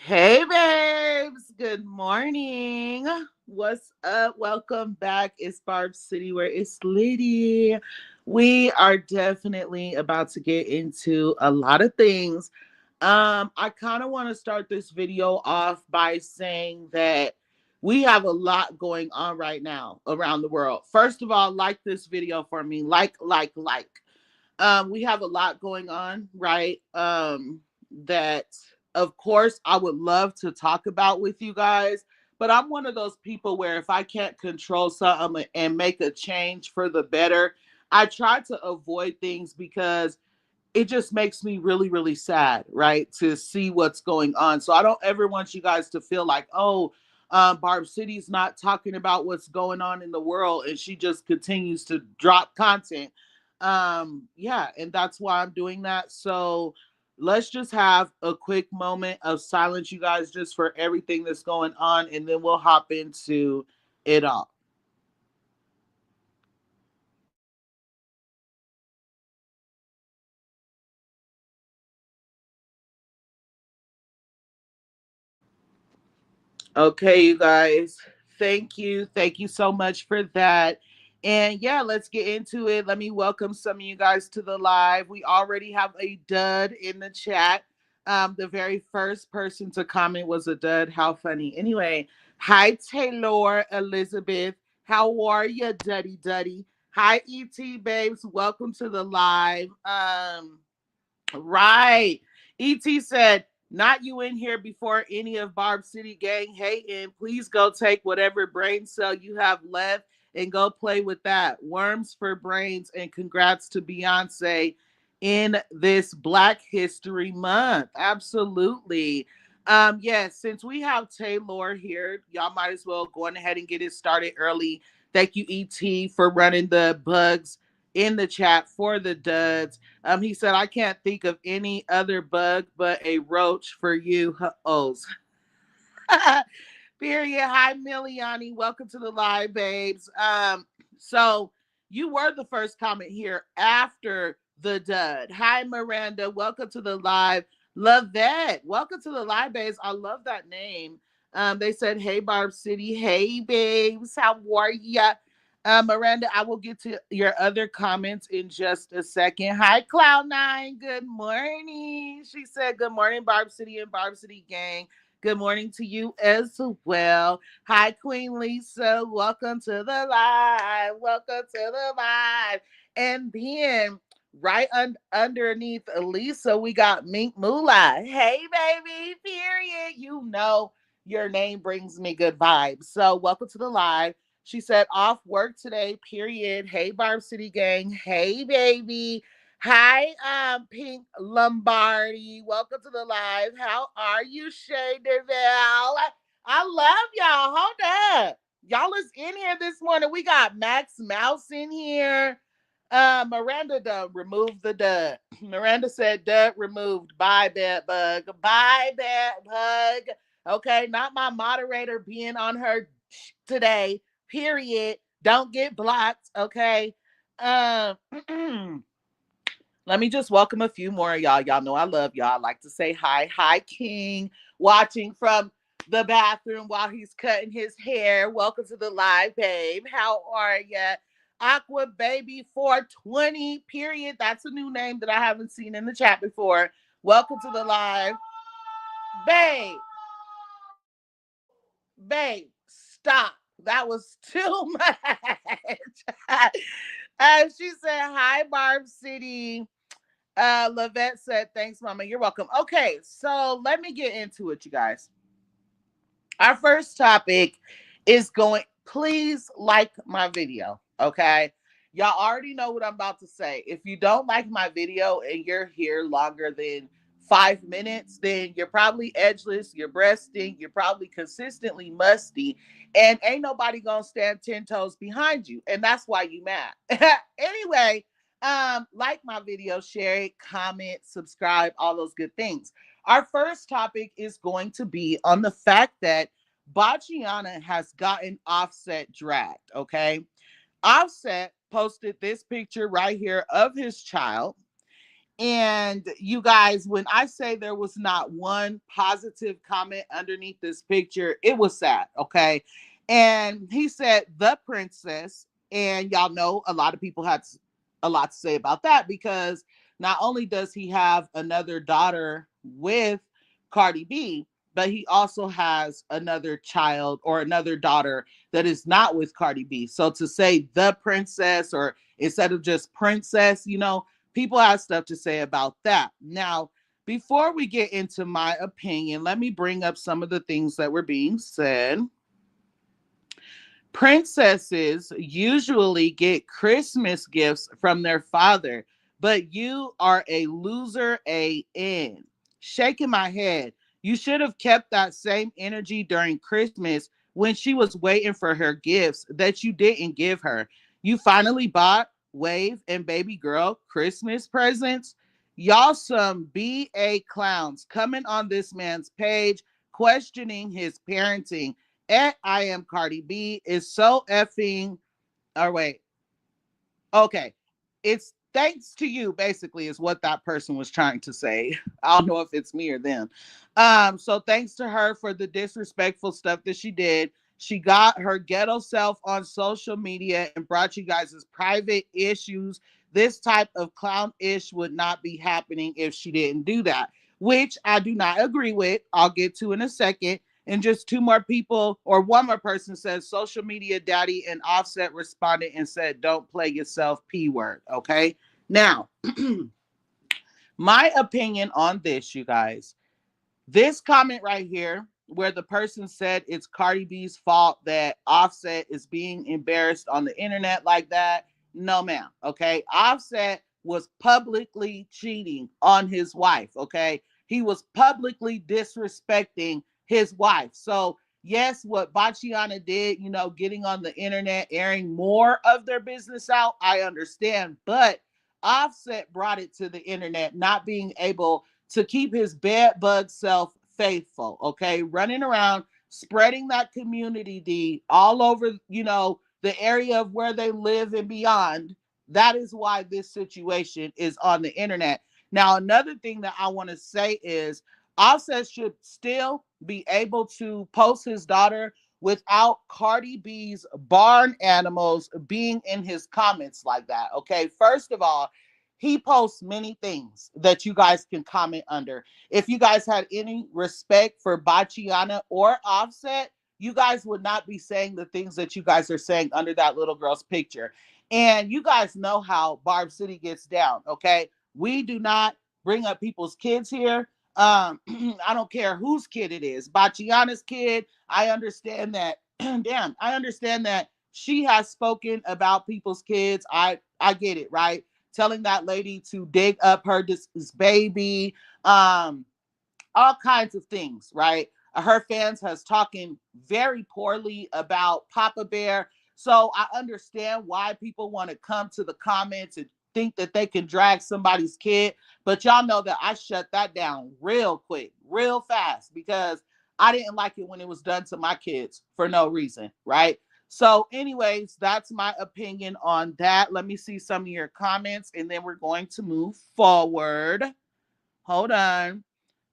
Hey, babes. Good morning. What's up? Welcome back. It's Barb City where it's Liddy. We are definitely about to get into a lot of things. I kind of want to start this video off by saying that we have a lot going on right now around the world. First of all, like this video for me. Like. We have a lot going on, right? That of course I would love to talk about with you guys, but I'm one of those people where if I can't control something and make a change for the better, I try to avoid things because it just makes me really, really sad, right? To see what's going on. So I don't ever want you guys to feel like, oh, Barb City's not talking about what's going on in the world and she just continues to drop content. Yeah, and that's why I'm doing that. So let's just have a quick moment of silence, you guys, just for everything that's going on, and then we'll hop into it all. Okay, you guys. Thank you. Thank you so much for that. And yeah, let's get into it. Let me welcome some of you guys to the live. We already have a dud in the chat. The very first person to comment was a dud. How funny. Anyway, hi Taylor Elizabeth. How are you, Duddy Duddy? Hi, ET babes. Welcome to the live. Right. ET said, not you in here before any of Barb City gang hating. Please go take whatever brain cell you have left and go play with that. Worms for brains, and congrats to Beyonce in this Black History Month. Absolutely. Yes, since we have Taylor here, y'all might as well go on ahead and get it started early. Thank you, ET, for running the bugs in the chat for the duds. He said, I can't think of any other bug but a roach for you. Ohs. Period. Hi, Miliani. Welcome to the live, babes. So you were the first comment here after the dud. Hi, Miranda. Welcome to the live. Love that. Welcome to the live, babes. I love that name. They said, hey, Barb City. Hey, babes. How are ya? Miranda, I will get to your other comments in just a second. Hi, Cloud9. Good morning. She said, good morning, Barb City and Barb City gang. Good morning to you as well. Hi, Queen Lisa. Welcome to the live. Welcome to the live. And then underneath Elisa, we got Mink Moolah. Hey, baby. Period. You know your name brings me good vibes. So welcome to the live. She said, off work today, period. Hey, Barb City gang. Hey, baby. Hi, Pink Lombardi. Welcome to the live. How are you, Shay Deville? I love y'all. Hold up. Y'all is in here this morning. We got Max Mouse in here. Miranda done removed the dud. Miranda said dud removed. Bye, bad bug. Bye, bad bug. Okay, not my moderator being on her today. Period. Don't get blocked. Okay. Um Let me just welcome a few more of y'all. Y'all know I love y'all. I like to say hi. Hi, King, watching from the bathroom while he's cutting his hair. Welcome to the live, babe. How are ya? Aqua Baby 420, period. That's a new name that I haven't seen in the chat before. Welcome to the live. Babe, stop. That was too much. She said, hi, Barb City. Lavette said, thanks, Mama. You're welcome. Okay, so let me get into it, you guys. Our first topic is going, please like my video, okay? Y'all already know what I'm about to say. If you don't like my video and you're here longer than 5 minutes, then you're probably edgeless, you're breasting, you're probably consistently musty, and ain't nobody gonna stand 10 toes behind you. And that's why you mad. Anyway, like my video, share it, comment, subscribe, all those good things. Our first topic is going to be on the fact that Bachiana has gotten Offset dragged. Okay. Offset posted this picture right here of his child. And you guys, when I say there was not one positive comment underneath this picture, it was sad, okay? And he said, the princess. And y'all know a lot of people had a lot to say about that because not only does he have another daughter with Cardi B, but he also has another child or another daughter that is not with Cardi B. So to say the princess or instead of just princess, people have stuff to say about that. Now, before we get into my opinion, let me bring up some of the things that were being said. Princesses usually get Christmas gifts from their father, but you are a loser, A.N. Shaking my head. You should have kept that same energy during Christmas when she was waiting for her gifts that you didn't give her. You finally bought Wave and baby girl Christmas presents. Y'all some BA clowns coming on this man's page, questioning his parenting at I am Cardi B is so effing. Or wait, okay, it's thanks to you. Basically, is what that person was trying to say. I don't know if it's me or them. So thanks to her for the disrespectful stuff that she did. She got her ghetto self on social media and brought you guys' private issues. This type of clown-ish would not be happening if she didn't do that, which I do not agree with. I'll get to in a second. And just two more people, or one more person says, social media daddy and Offset responded and said, don't play yourself, P word. Okay. Now, my opinion on this, you guys, this comment right here, where the person said it's Cardi B's fault that Offset is being embarrassed on the internet like that. No, ma'am. Okay. Offset was publicly cheating on his wife. Okay. He was publicly disrespecting his wife. So, yes, what Bachiana did, getting on the internet, airing more of their business out, I understand. But Offset brought it to the internet, not being able to keep his bed bug self faithful, okay? Running around, spreading that community D all over, the area of where they live and beyond. That is why this situation is on the internet. Now, another thing that I want to say is Offset should still be able to post his daughter without Cardi B's barn animals being in his comments like that. Okay. First of all, he posts many things that you guys can comment under. If you guys had any respect for Bachiana or Offset, you guys would not be saying the things that you guys are saying under that little girl's picture. And you guys know how Barb City gets down, okay? We do not bring up people's kids here. I don't care whose kid it is. Bachiana's kid, I understand that. Damn, I understand that she has spoken about people's kids. I get it, right? Telling that lady to dig up her this baby, all kinds of things, right? Her fans has talking very poorly about Papa Bear. So I understand why people want to come to the comments and think that they can drag somebody's kid. But y'all know that I shut that down real quick, real fast, because I didn't like it when it was done to my kids for no reason, right? So, anyways, that's my opinion on that. Let me see some of your comments and then we're going to move forward. Hold on.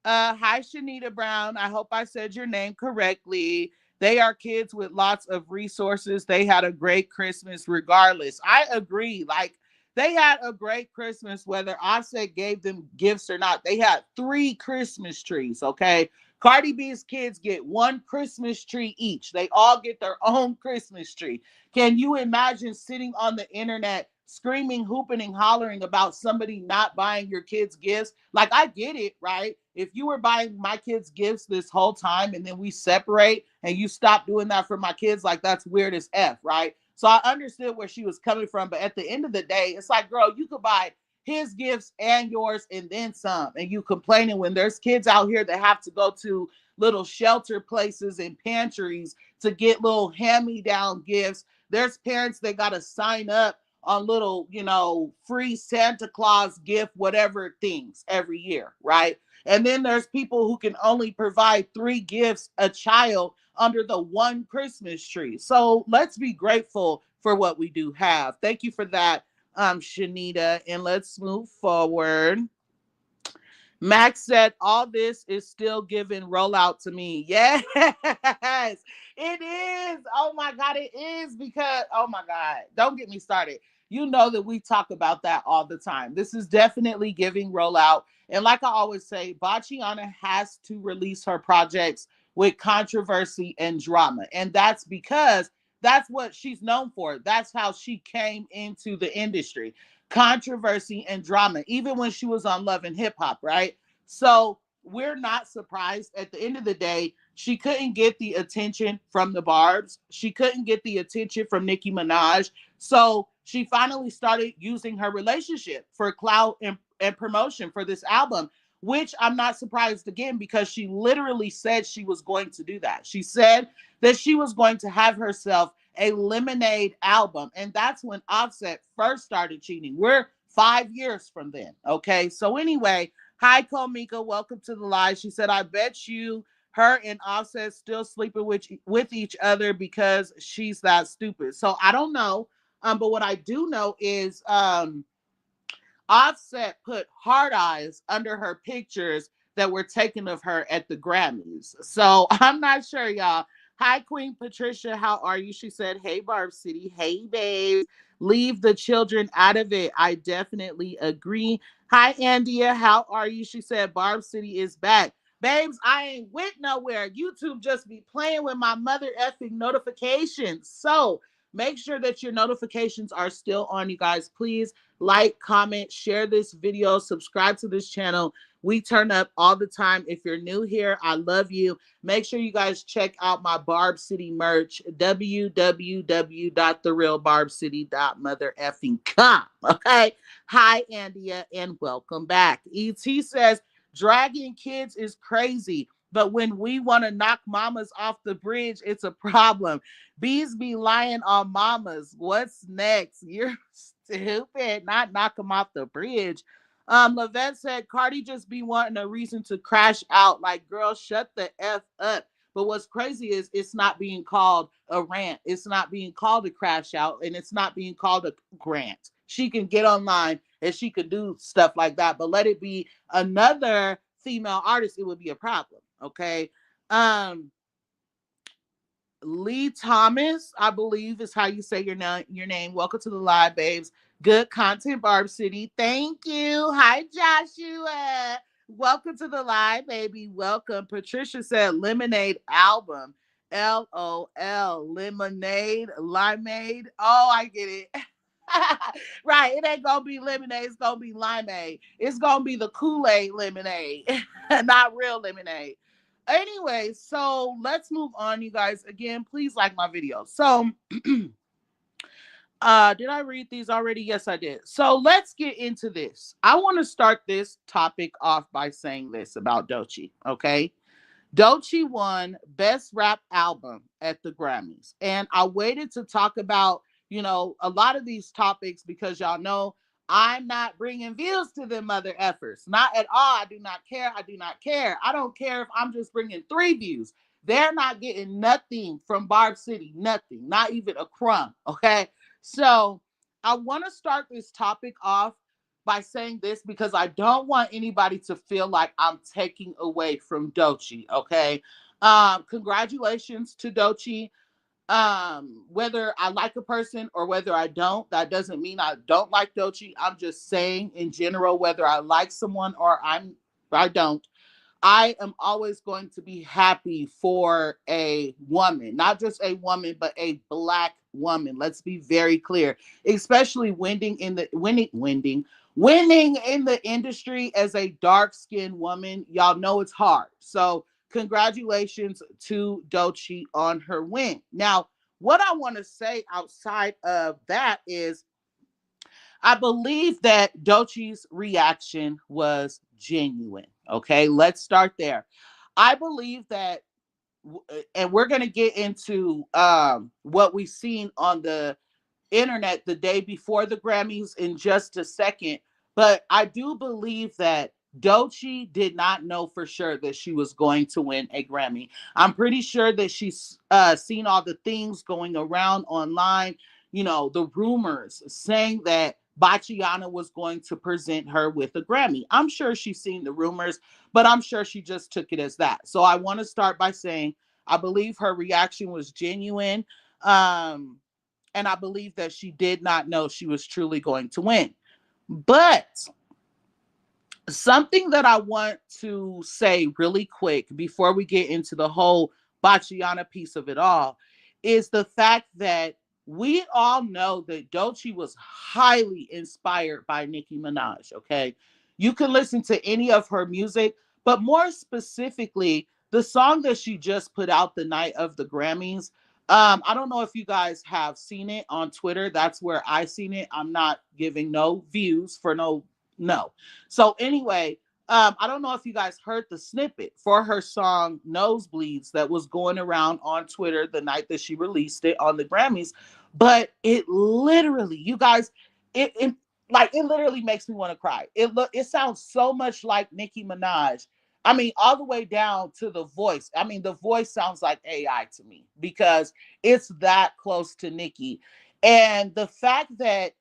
Hi, Shanita Brown. I hope I said your name correctly. They are kids with lots of resources. They had a great Christmas regardless. I agree. Like, they had a great Christmas, whether Offset gave them gifts or not. They had 3 Christmas trees, okay? Cardi B's kids get 1 Christmas tree each. They all get their own Christmas tree. Can you imagine sitting on the internet screaming, hooping, and hollering about somebody not buying your kids gifts? Like, I get it, right? If you were buying my kids gifts this whole time and then we separate and you stop doing that for my kids, like, that's weird as F, right? So I understood where she was coming from. But at the end of the day, it's like, girl, you could buy his gifts and yours and then some. And you complaining when there's kids out here that have to go to little shelter places and pantries to get little hand-me-down gifts. There's parents that got to sign up on little, free Santa Claus gift, whatever things every year, right? And then there's people who can only provide 3 gifts a child under the 1 Christmas tree. So let's be grateful for what we do have. Thank you for that, Shanita. And let's move forward. Max said, all this is still giving rollout to me. Yes, it is. Oh my God, it is because, oh my God, don't get me started. You know that we talk about that all the time. This is definitely giving rollout. And like I always say, Bachiana has to release her projects with controversy and drama. And that's because that's what she's known for. That's how she came into the industry, controversy and drama, even when she was on Love and Hip Hop, right? So we're not surprised. At the end of the day, she couldn't get the attention from the Barbs. She couldn't get the attention from Nicki Minaj. So she finally started using her relationship for clout and promotion for this album, which I'm not surprised again because she literally said she was going to do that. She said that she was going to have herself a Lemonade album. And that's when Offset first started cheating. We're 5 years from then. Okay. So, anyway, hi, Komika. Welcome to the live. She said, I bet you her and Offset still sleeping with each other because she's that stupid. So, I don't know. But what I do know is Offset put hard eyes under her pictures that were taken of her at the Grammys. So I'm not sure, y'all. Hi, Queen Patricia. How are you? She said, hey, Barb City. Hey, babes. Leave the children out of it. I definitely agree. Hi, Andia. How are you? She said, Barb City is back. Babes, I ain't went nowhere. YouTube just be playing with my mother effing notifications. So make sure that your notifications are still on, you guys. Please like, comment, share this video, subscribe to this channel. We turn up all the time. If you're new here, I love you. Make sure you guys check out my Barb City merch, www.therealbarbcity.mothereffing.com. Okay. Hi, Andia, and welcome back. ET says, dragging kids is crazy, but when we want to knock mamas off the bridge, it's a problem. Bees be lying on mamas. What's next? You're stupid. Not knock them off the bridge. Levette said Cardi just be wanting a reason to crash out. Like, girl, shut the F up. But what's crazy is it's not being called a rant. It's not being called a crash out, and it's not being called a grant. She can get online and she could do stuff like that. But let it be another female artist, it would be a problem. Okay. Um, Lee Thomas, I believe is how you say your name. Welcome to the live, babes. Good content, Barb City. Thank you. Hi, Joshua. Welcome to the live, baby. Welcome. Patricia said Lemonade album. LOL. Lemonade, limeade. Oh, I get it. Right. It ain't gonna be lemonade, it's gonna be limeade. It's gonna be the Kool-Aid lemonade, not real lemonade. Anyway, so let's move on, you guys. Again, please like my video. So did I read these already? Yes, I did. So let's get into this. I want to start this topic off by saying this about Doechii. Okay. Doechii won Best Rap Album at the Grammys. And I waited to talk about, a lot of these topics because y'all know I'm not bringing views to them mother effers. Not at all. I do not care. I do not care. I don't care if I'm just bringing 3 views. They're not getting nothing from Barb City. Nothing. Not even a crumb. Okay. So I want to start this topic off by saying this because I don't want anybody to feel like I'm taking away from Doechii. Okay. Congratulations to Doechii. Whether I like a person or whether I don't, that doesn't mean I don't like Doechii. I'm just saying in general, whether I like someone or I don't, I am always going to be happy for a woman, not just a woman, but a black woman. Let's be very clear, especially winning in the industry as a dark-skinned woman. Y'all know it's hard. So congratulations to Doechii on her win. Now, what I want to say outside of that is I believe that Doechii's reaction was genuine. Okay, let's start there. I believe that, and we're going to get into what we've seen on the internet the day before the Grammys in just a second. But I do believe that Doechii did not know for sure that she was going to win a Grammy. I'm pretty sure that she's seen all the things going around online, the rumors saying that Bachiana was going to present her with a Grammy. I'm sure she's seen the rumors, but I'm sure she just took it as that. So I want to start by saying I believe her reaction was genuine. Um, and I believe that she did not know she was truly going to win. But something that I want to say really quick before we get into the whole Bachiana piece of it all is the fact that we all know that Doechii was highly inspired by Nicki Minaj. Okay. You can listen to any of her music, but more specifically, the song that she just put out the night of the Grammys. I don't know if you guys have seen it on Twitter. That's where I seen it. I'm not giving no views for no. So anyway, I don't know if you guys heard the snippet for her song Nosebleeds that was going around on Twitter the night that she released it on the Grammys. But it literally, you guys, it like it literally makes me want to cry. It sounds so much like Nicki Minaj. I mean, all the way down to the voice. I mean, the voice sounds like AI to me because it's that close to Nicki. And the fact that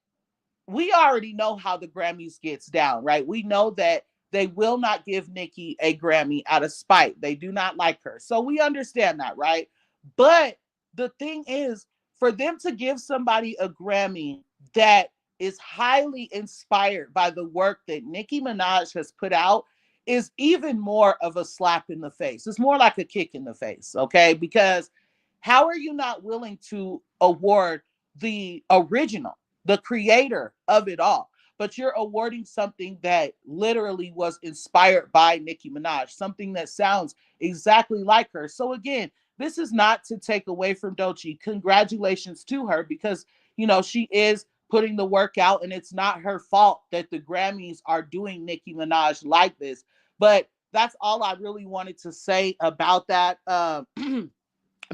we already know how the Grammys gets down, right? We know that they will not give Nicki a Grammy out of spite. They do not like her. So we understand that, right? But the thing is, for them to give somebody a Grammy that is highly inspired by the work that Nicki Minaj has put out is even more of a slap in the face. It's more like a kick in the face, okay? Because how are you not willing to award the original, the creator of it all? But you're awarding something that literally was inspired by Nicki Minaj, something that sounds exactly like her. So again, this is not to take away from Doechii. Congratulations to her because she is putting the work out, and it's not her fault that the Grammys are doing Nicki Minaj like this. But that's all I really wanted to say about that.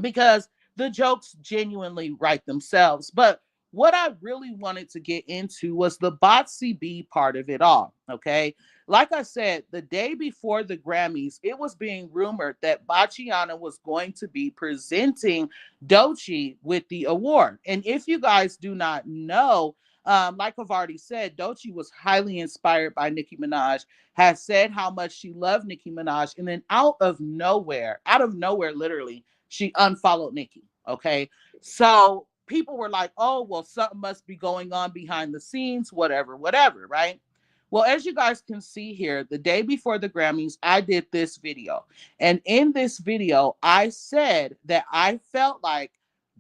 Because the jokes genuinely write themselves. But what I really wanted to get into was the Botsy B part of it all. Okay. Like I said, the day before the Grammys, it was being rumored that Bachiana was going to be presenting Doechii with the award. And if you guys do not know, like I've already said, Doechii was highly inspired by Nicki Minaj, has said how much she loved Nicki Minaj, and then out of nowhere, literally, she unfollowed Nicki. Okay. So people were like, oh, well, something must be going on behind the scenes, whatever, whatever, right? Well, as you guys can see here, the day before the Grammys, I did this video. And in this video, I said that I felt like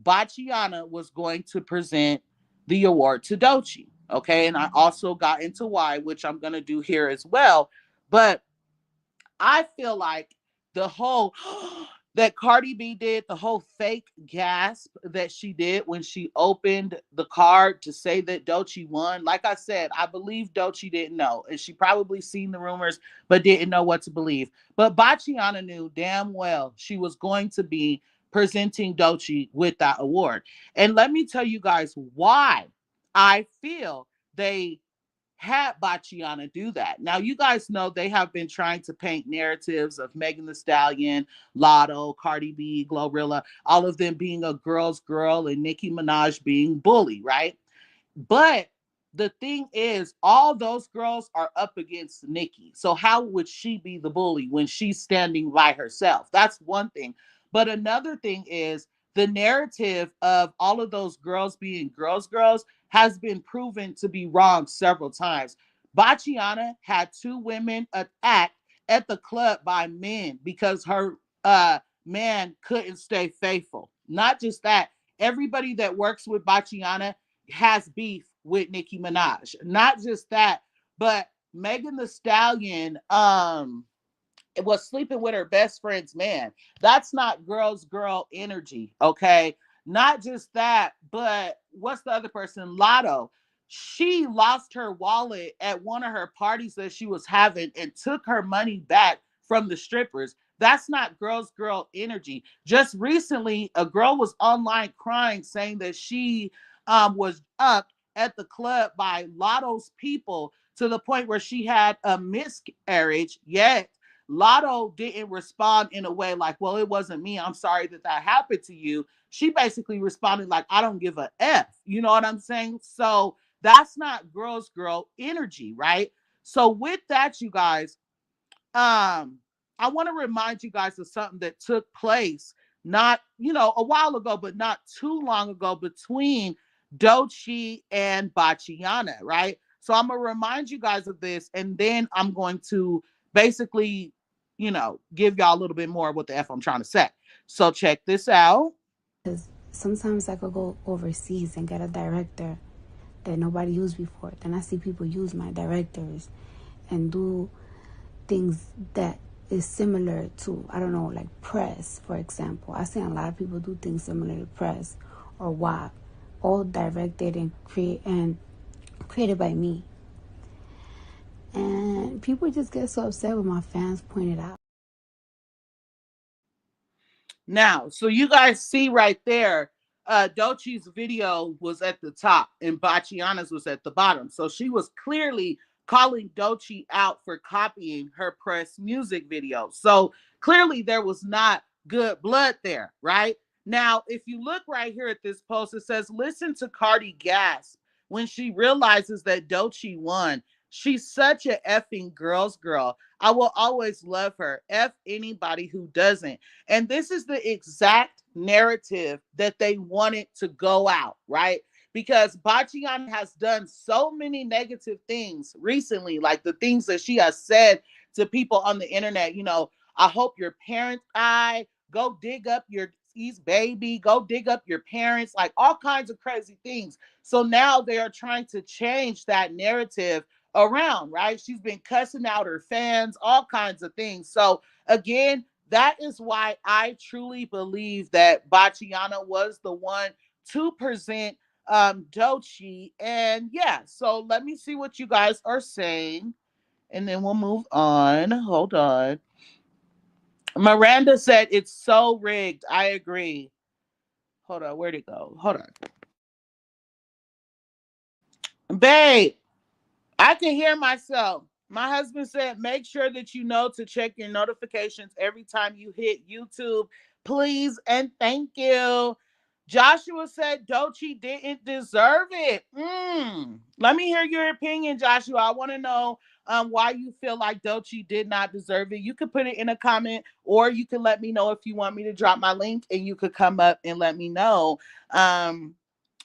Bachiana was going to present the award to Doechii. Okay. And I also got into why, which I'm going to do here as well. But I feel like the whole that Cardi B did, the whole fake gasp that she did when she opened the card to say that Doechii won. Like I said, I believe Doechii didn't know, and she probably seen the rumors but didn't know what to believe. But Bachiana knew damn well she was going to be presenting Doechii with that award. And let me tell you guys why I feel they had Bachiana do that. Now, you guys know they have been trying to paint narratives of Megan Thee Stallion, Lotto, Cardi B, Glorilla, all of them being a girl's girl and Nicki Minaj being bully, right? But the thing is, all those girls are up against Nicki. So how would she be the bully when she's standing by herself? That's one thing. But another thing is the narrative of all of those girls being girls has been proven to be wrong several times. Bachiana had two women attacked at the club by men because her man couldn't stay faithful. Not just that, everybody that works with Bachiana has beef with Nicki Minaj. Not just that, but Megan Thee Stallion was sleeping with her best friend's man. That's not girl energy, okay? Not just that, but what's the other person? Lotto. She lost her wallet at one of her parties that she was having and took her money back from the strippers. That's not girl energy. Just recently, a girl was online crying saying that she was up at the club by Lotto's people to the point where she had a miscarriage, yet Lotto didn't respond in a way like, well, it wasn't me. I'm sorry that that happened to you. She basically responded like, I don't give a F. You know what I'm saying? So That's not girls girl energy, right? So with that, you guys, I want to remind you guys of something that took place not, a while ago, but not too long ago between Doechii and Bachiana, right? So I'm gonna remind you guys of this, and then I'm going to basically, give y'all a little bit more of what the F I'm trying to say. So check this out. Because sometimes I could go overseas and get a director that nobody used before. Then I see people use my directors and do things that is similar to, I don't know, like press, for example. I see a lot of people do things similar to press or WAP, all directed and created by me. And people just get so upset when my fans point it out. Now, so you guys see right there, Doechii's video was at the top and Bachiana's was at the bottom. So she was clearly calling Doechii out for copying her press music video. So clearly there was not good blood there, right? Now, if you look right here at this post, it says, listen to Cardi gasp when she realizes that Doechii won. She's such a effing girl's girl. I will always love her. F anybody who doesn't. And this is the exact narrative that they wanted to go out, right? Because Bachiana has done so many negative things recently, like the things that she has said to people on the internet. I hope your parents die. Go dig up your deceased baby. Go dig up your parents, like all kinds of crazy things. So now they are trying to change that narrative around, right? She's been cussing out her fans, all kinds of things. So again, that is why I truly believe that Bachiana was the one to present Doechii. And yeah, so let me see what you guys are saying, and then we'll move on. Hold on. Miranda said it's so rigged. I agree. Hold on, where'd it go? Hold on. Babe, I can hear myself. My husband said, make sure that you know to check your notifications every time you hit YouTube. Please and thank you. Joshua said Doechii didn't deserve it. Let me hear your opinion, Joshua. I want to know why you feel like Doechii did not deserve it. You could put it in a comment, or you can let me know if you want me to drop my link, and you could come up and let me know.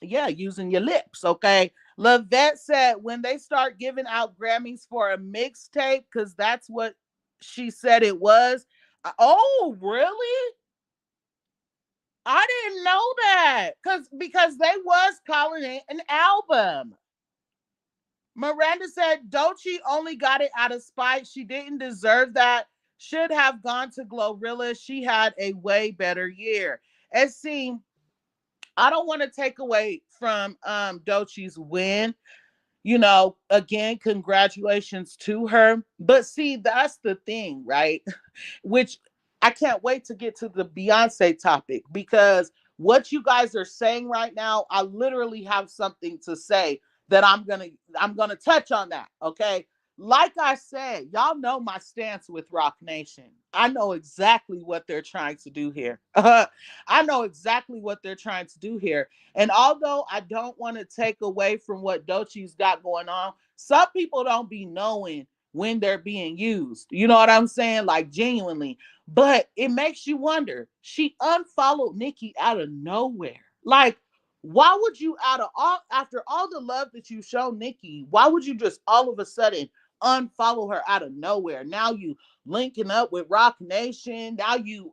Yeah, using your lips, okay? Lavette said when they start giving out Grammys for a mixtape, because that's what she said it was. Oh, really? I didn't know that. Because they was calling it an album. Miranda said Doechii only got it out of spite. She didn't deserve that. Should have gone to Glorilla. She had a way better year. And see, I don't want to take away from Doechii's win. Again, congratulations to her. But see, that's the thing, right? Which I can't wait to get to the Beyonce topic, because what you guys are saying right now, I literally have something to say that I'm gonna touch on that. Okay. Like I said, y'all know my stance with Roc Nation. I know exactly what they're trying to do here. I know exactly what they're trying to do here. And although I don't want to take away from what Doechii's got going on, some people don't be knowing when they're being used. You know what I'm saying? Like genuinely. But it makes you wonder. She unfollowed Nicki out of nowhere. Like, why would you after all the love that you show Nicki, why would you just all of a sudden unfollow her out of nowhere? Now you linking up with Roc Nation. Now you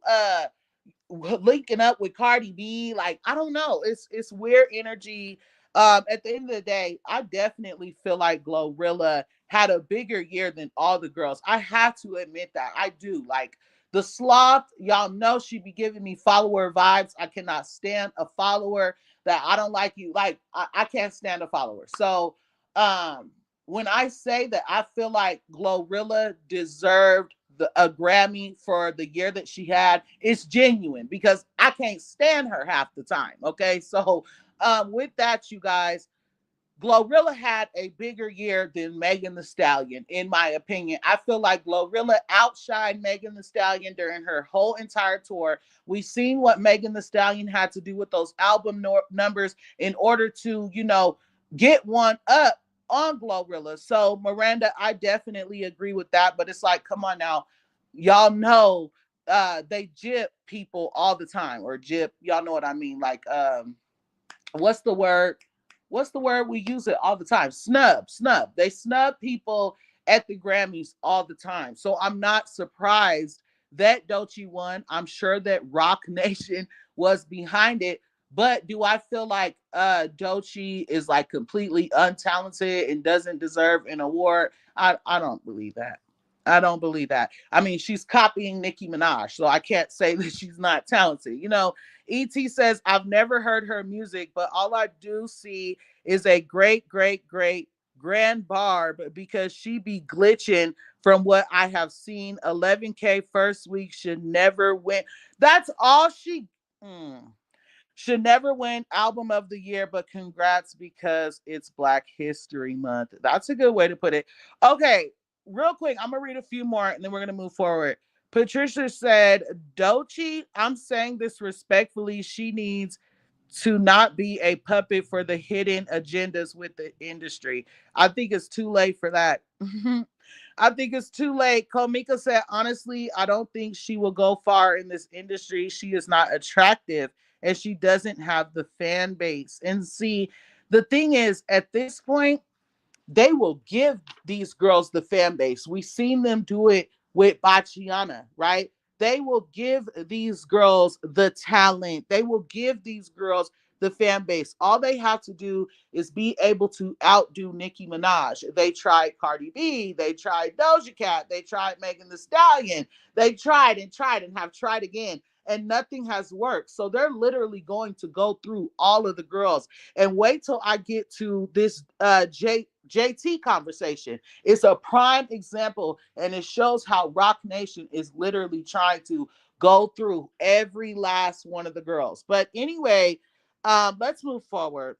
linking up with Cardi B. Like, I don't know. It's weird energy. At the end of the day, I definitely feel like Glorilla had a bigger year than all the girls. I have to admit that. I do. Like the sloth, y'all know she be giving me follower vibes. I cannot stand a follower that I don't like you. Like, I can't stand a follower. So when I say that I feel like Glorilla deserved a Grammy for the year that she had, it's genuine, because I can't stand her half the time. Okay, so with that, you guys, Glorilla had a bigger year than Megan the Stallion, in my opinion. I feel like Glorilla outshined Megan the Stallion during her whole entire tour. We've seen what Megan the Stallion had to do with those album numbers in order to, get one up on Glorilla. So Miranda, I definitely agree with that. But it's like, come on now, y'all know they jip people all the time, or jip, y'all know what I mean. Like what's the word? What's the word? We use it all the time. Snub, snub. They snub people at the Grammys all the time. So I'm not surprised that Doechii won. I'm sure that Roc Nation was behind it. But do I feel like Doechii is like completely untalented and doesn't deserve an award? I don't believe that. I don't believe that. I mean, she's copying Nicki Minaj, so I can't say that she's not talented. You know, ET says, I've never heard her music, but all I do see is a great, great, great grand barb because she be glitching from what I have seen. 11K first week should never win. That's all she should never win album of the year, but congrats because it's Black History Month. That's a good way to put it. Okay, real quick, I'm gonna read a few more and then we're gonna move forward. Patricia said, Doechii, I'm saying this respectfully, she needs to not be a puppet for the hidden agendas with the industry. I think it's too late for that. I think it's too late. Komika said, honestly, I don't think she will go far in this industry. She is not attractive and she doesn't have the fan base. And see, the thing is, at this point, they will give these girls the fan base. We've seen them do it with Bachiana, right? They will give these girls the talent. They will give these girls the fan base. All they have to do is be able to outdo Nicki Minaj. They tried Cardi B. They tried Doja Cat. They tried Megan Thee Stallion. They tried and have tried again. And nothing has worked. So they're literally going to go through all of the girls. And wait till I get to this JT conversation. It's a prime example, and it shows how Roc Nation is literally trying to go through every last one of the girls. But anyway, let's move forward.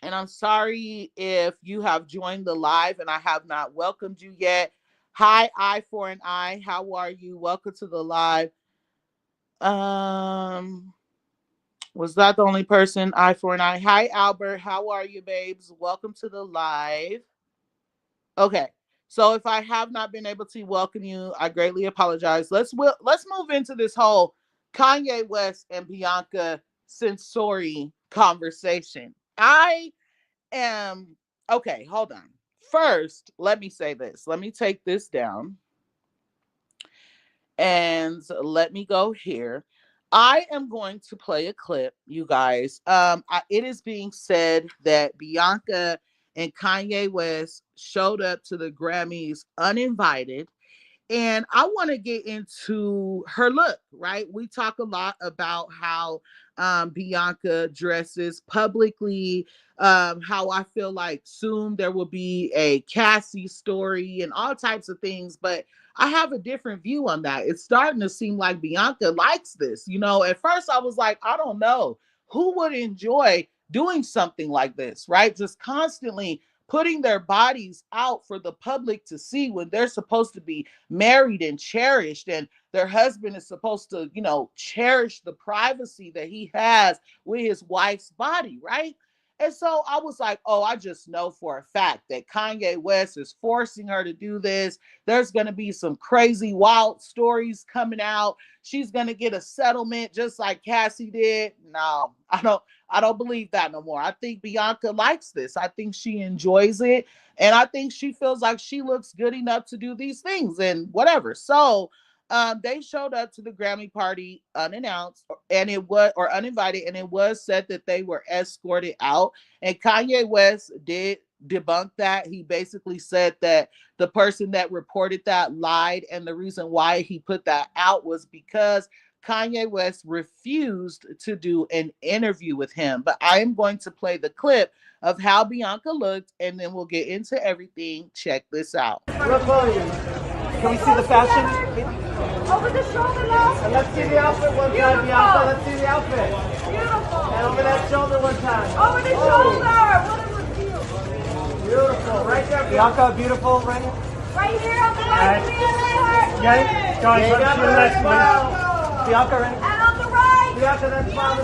And I'm sorry if you have joined the live and I have not welcomed you yet. Hi, I for an I. How are you? Welcome to the live. Was that the only person? I for an I. Hi, Albert. How are you, babes? Welcome to the live. Okay. So if I have not been able to welcome you, I greatly apologize. Let's move into this whole Kanye West and Bianca Censori conversation. I am okay, hold on. First, let me say this. Let me take this down. And let me go here. I am going to play a clip, you guys. It is being said that Bianca and Kanye West showed up to the Grammys uninvited. And I want to get into her look, right? We talk a lot about how Bianca dresses publicly, how I feel like soon there will be a Cassie story and all types of things. But I have a different view on that. It's starting to seem like Bianca likes this. You know, at first I was like, I don't know who would enjoy doing something like this, right? Just constantly putting their bodies out for the public to see when they're supposed to be married and cherished, and their husband is supposed to, you know, cherish the privacy that he has with his wife's body, right? And so I was like, oh, I just know for a fact that Kanye West is forcing her to do this. There's going to be some crazy, wild stories coming out. She's going to get a settlement just like Cassie did. No, I don't believe that no more. I think Bianca likes this. I think she enjoys it. And I think she feels like she looks good enough to do these things and whatever. So they showed up to the Grammy party unannounced and it was, or uninvited, and it was said that they were escorted out. And Kanye West did debunk that. He basically said that the person that reported that lied, and the reason why he put that out was because Kanye West refused to do an interview with him. But I am going to play the clip of how Bianca looked, and then we'll get into everything. Check this out. Can we see the fashion? Over the shoulder now. And let's see the outfit one time, Bianca. Let's see the outfit. Beautiful. And over that shoulder one time. Over the shoulder. What a reveal. Beautiful. Right there, Bianca. Beautiful. Right here. Right here on the right. Yeah. Guys, let's see the next one. Bianca, ready? And on the right. Bianca, that's fine.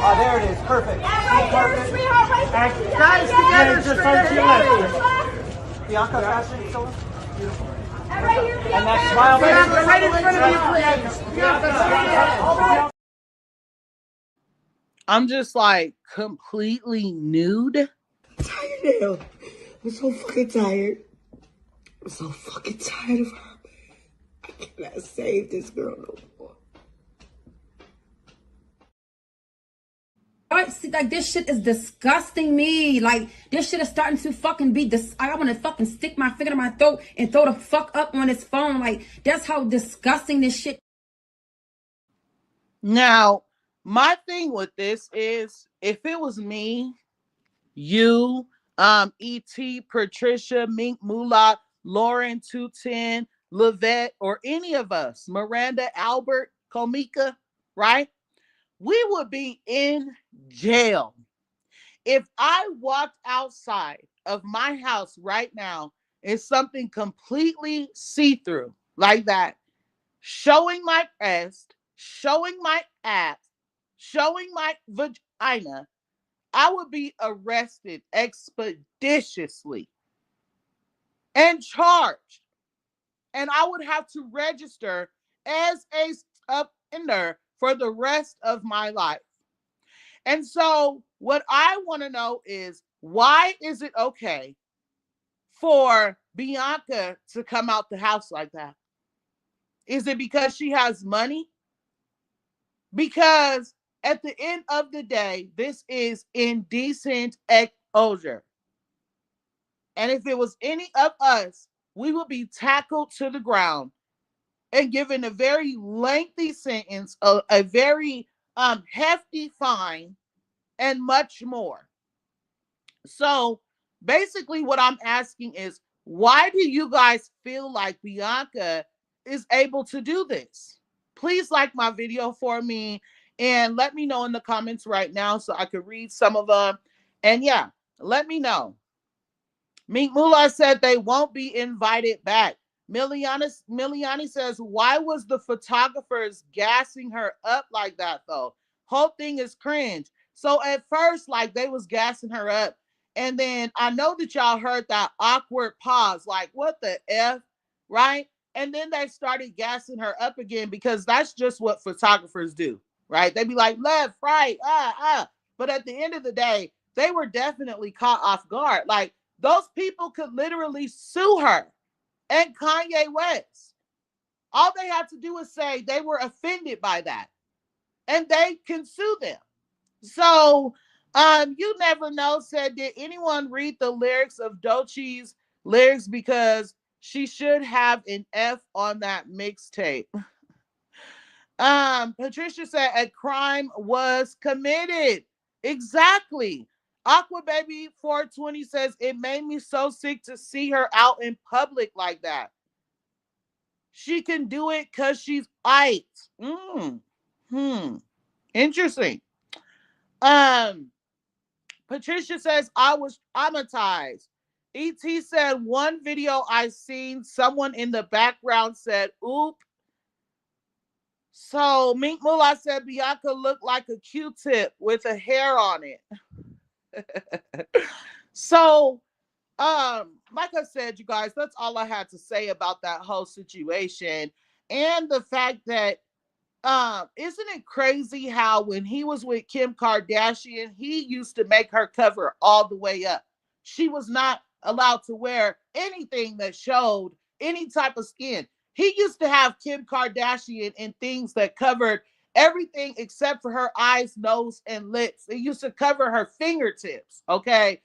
There it is. Perfect. Right here, sweetheart, right there. Guys, together, just right to your left. left. Bianca, fashion, so beautiful. And right here, And that smile, Bianca, right in front of you, please. I'm just like completely nude. Tired now. I'm so fucking tired. I'm so fucking tired of her. I cannot save this girl no more. Like, this shit is disgusting me. Like, this shit is starting to fucking be I want to fucking stick my finger in my throat and throw the fuck up on this phone. Like, that's how disgusting this shit. Now, my thing with this is, if it was me, you, E.T., Patricia, Mink, Moolah, Lauren, 210, Lavette, or any of us, Miranda, Albert, Komika, right? We would be in jail. If I walked outside of my house right now and something completely see-through like that, showing my breast, showing my ass, showing my vagina, I would be arrested expeditiously and charged. And I would have to register as a offender for the rest of my life. And so what I want to know is, why is it okay for Bianca to come out the house like that? Is it because she has money? Because at the end of the day, this is indecent exposure. And if it was any of us, we would be tackled to the ground and given a very lengthy sentence, a very hefty fine, and much more. So basically what I'm asking is, why do you guys feel like Bianca is able to do this? Please like my video for me and let me know in the comments right now so I could read some of them. And yeah, let me know. Meek Moolah said they won't be invited back. Miliani says, why was the photographers gassing her up like that though? Whole thing is cringe. So at first, like, they was gassing her up. And then I know that y'all heard that awkward pause, like, what the F, right? And then they started gassing her up again because that's just what photographers do, right? They be like, left, right, But at the end of the day, they were definitely caught off guard. Like, those people could literally sue her and Kanye West. All they have to do is say they were offended by that, and they can sue them. So, you never know. Said, did anyone read the lyrics of Doechii's lyrics? Because she should have an F on that mixtape. Patricia said a crime was committed. Exactly. Aqua Baby 420 says it made me so sick to see her out in public like that. She can do it because she's white. Interesting. Patricia says I was traumatized. ET said one video I seen, someone in the background said, oop. So Mink Moolah said Bianca looked like a Q-tip with a hair on it. So, like I said, you guys, that's all I had to say about that whole situation. And the fact that, isn't it crazy how when he was with Kim Kardashian, he used to make her cover all the way up. She was not allowed to wear anything that showed any type of skin. He used to have Kim Kardashian in things that covered everything except for her eyes, nose, and lips. It used to cover her fingertips, okay?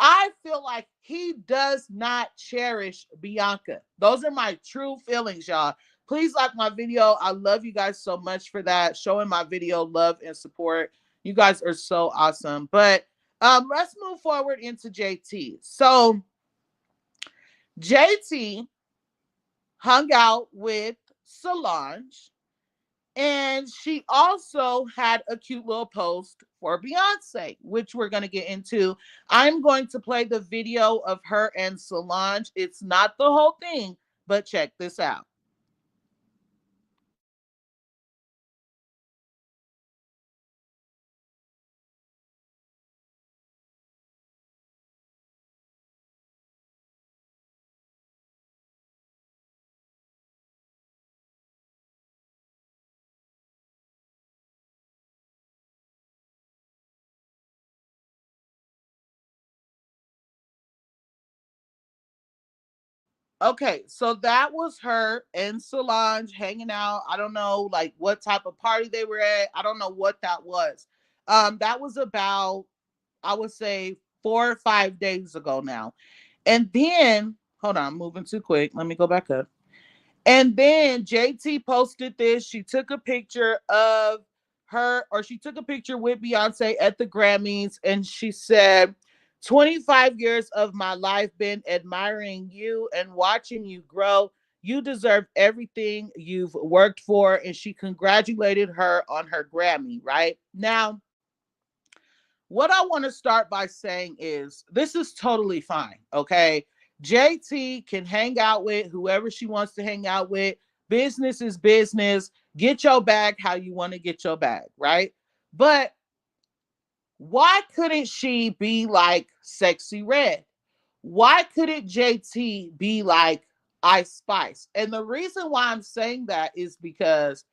I feel like he does not cherish Bianca. Those are my true feelings, y'all. Please like my video. I love you guys so much for that. Showing my video love and support. You guys are so awesome. But let's move forward into JT. So JT hung out with Solange, and she also had a cute little post for Beyonce, which we're going to get into. I'm going to play the video of her and Solange. It's not the whole thing, but check this out. Okay, so that was her and Solange hanging out. I don't know like what type of party they were at. I don't know what that was. That was about, I would say, 4 or 5 days ago now. And then hold on, I'm moving too quick. Let me go back up. And then JT posted this. She took a picture of her, or she took a picture with Beyonce at the Grammys, and she said, 25 years of my life been admiring you and watching you grow. You deserve everything you've worked for. And she congratulated her on her Grammy, right? Now, what I want to start by saying is this is totally fine. Okay. JT can hang out with whoever she wants to hang out with. Business is business. Get your bag how you want to get your bag, right? But why couldn't she be like Sexy Red? Why couldn't JT be like Ice Spice? And the reason why I'm saying that is because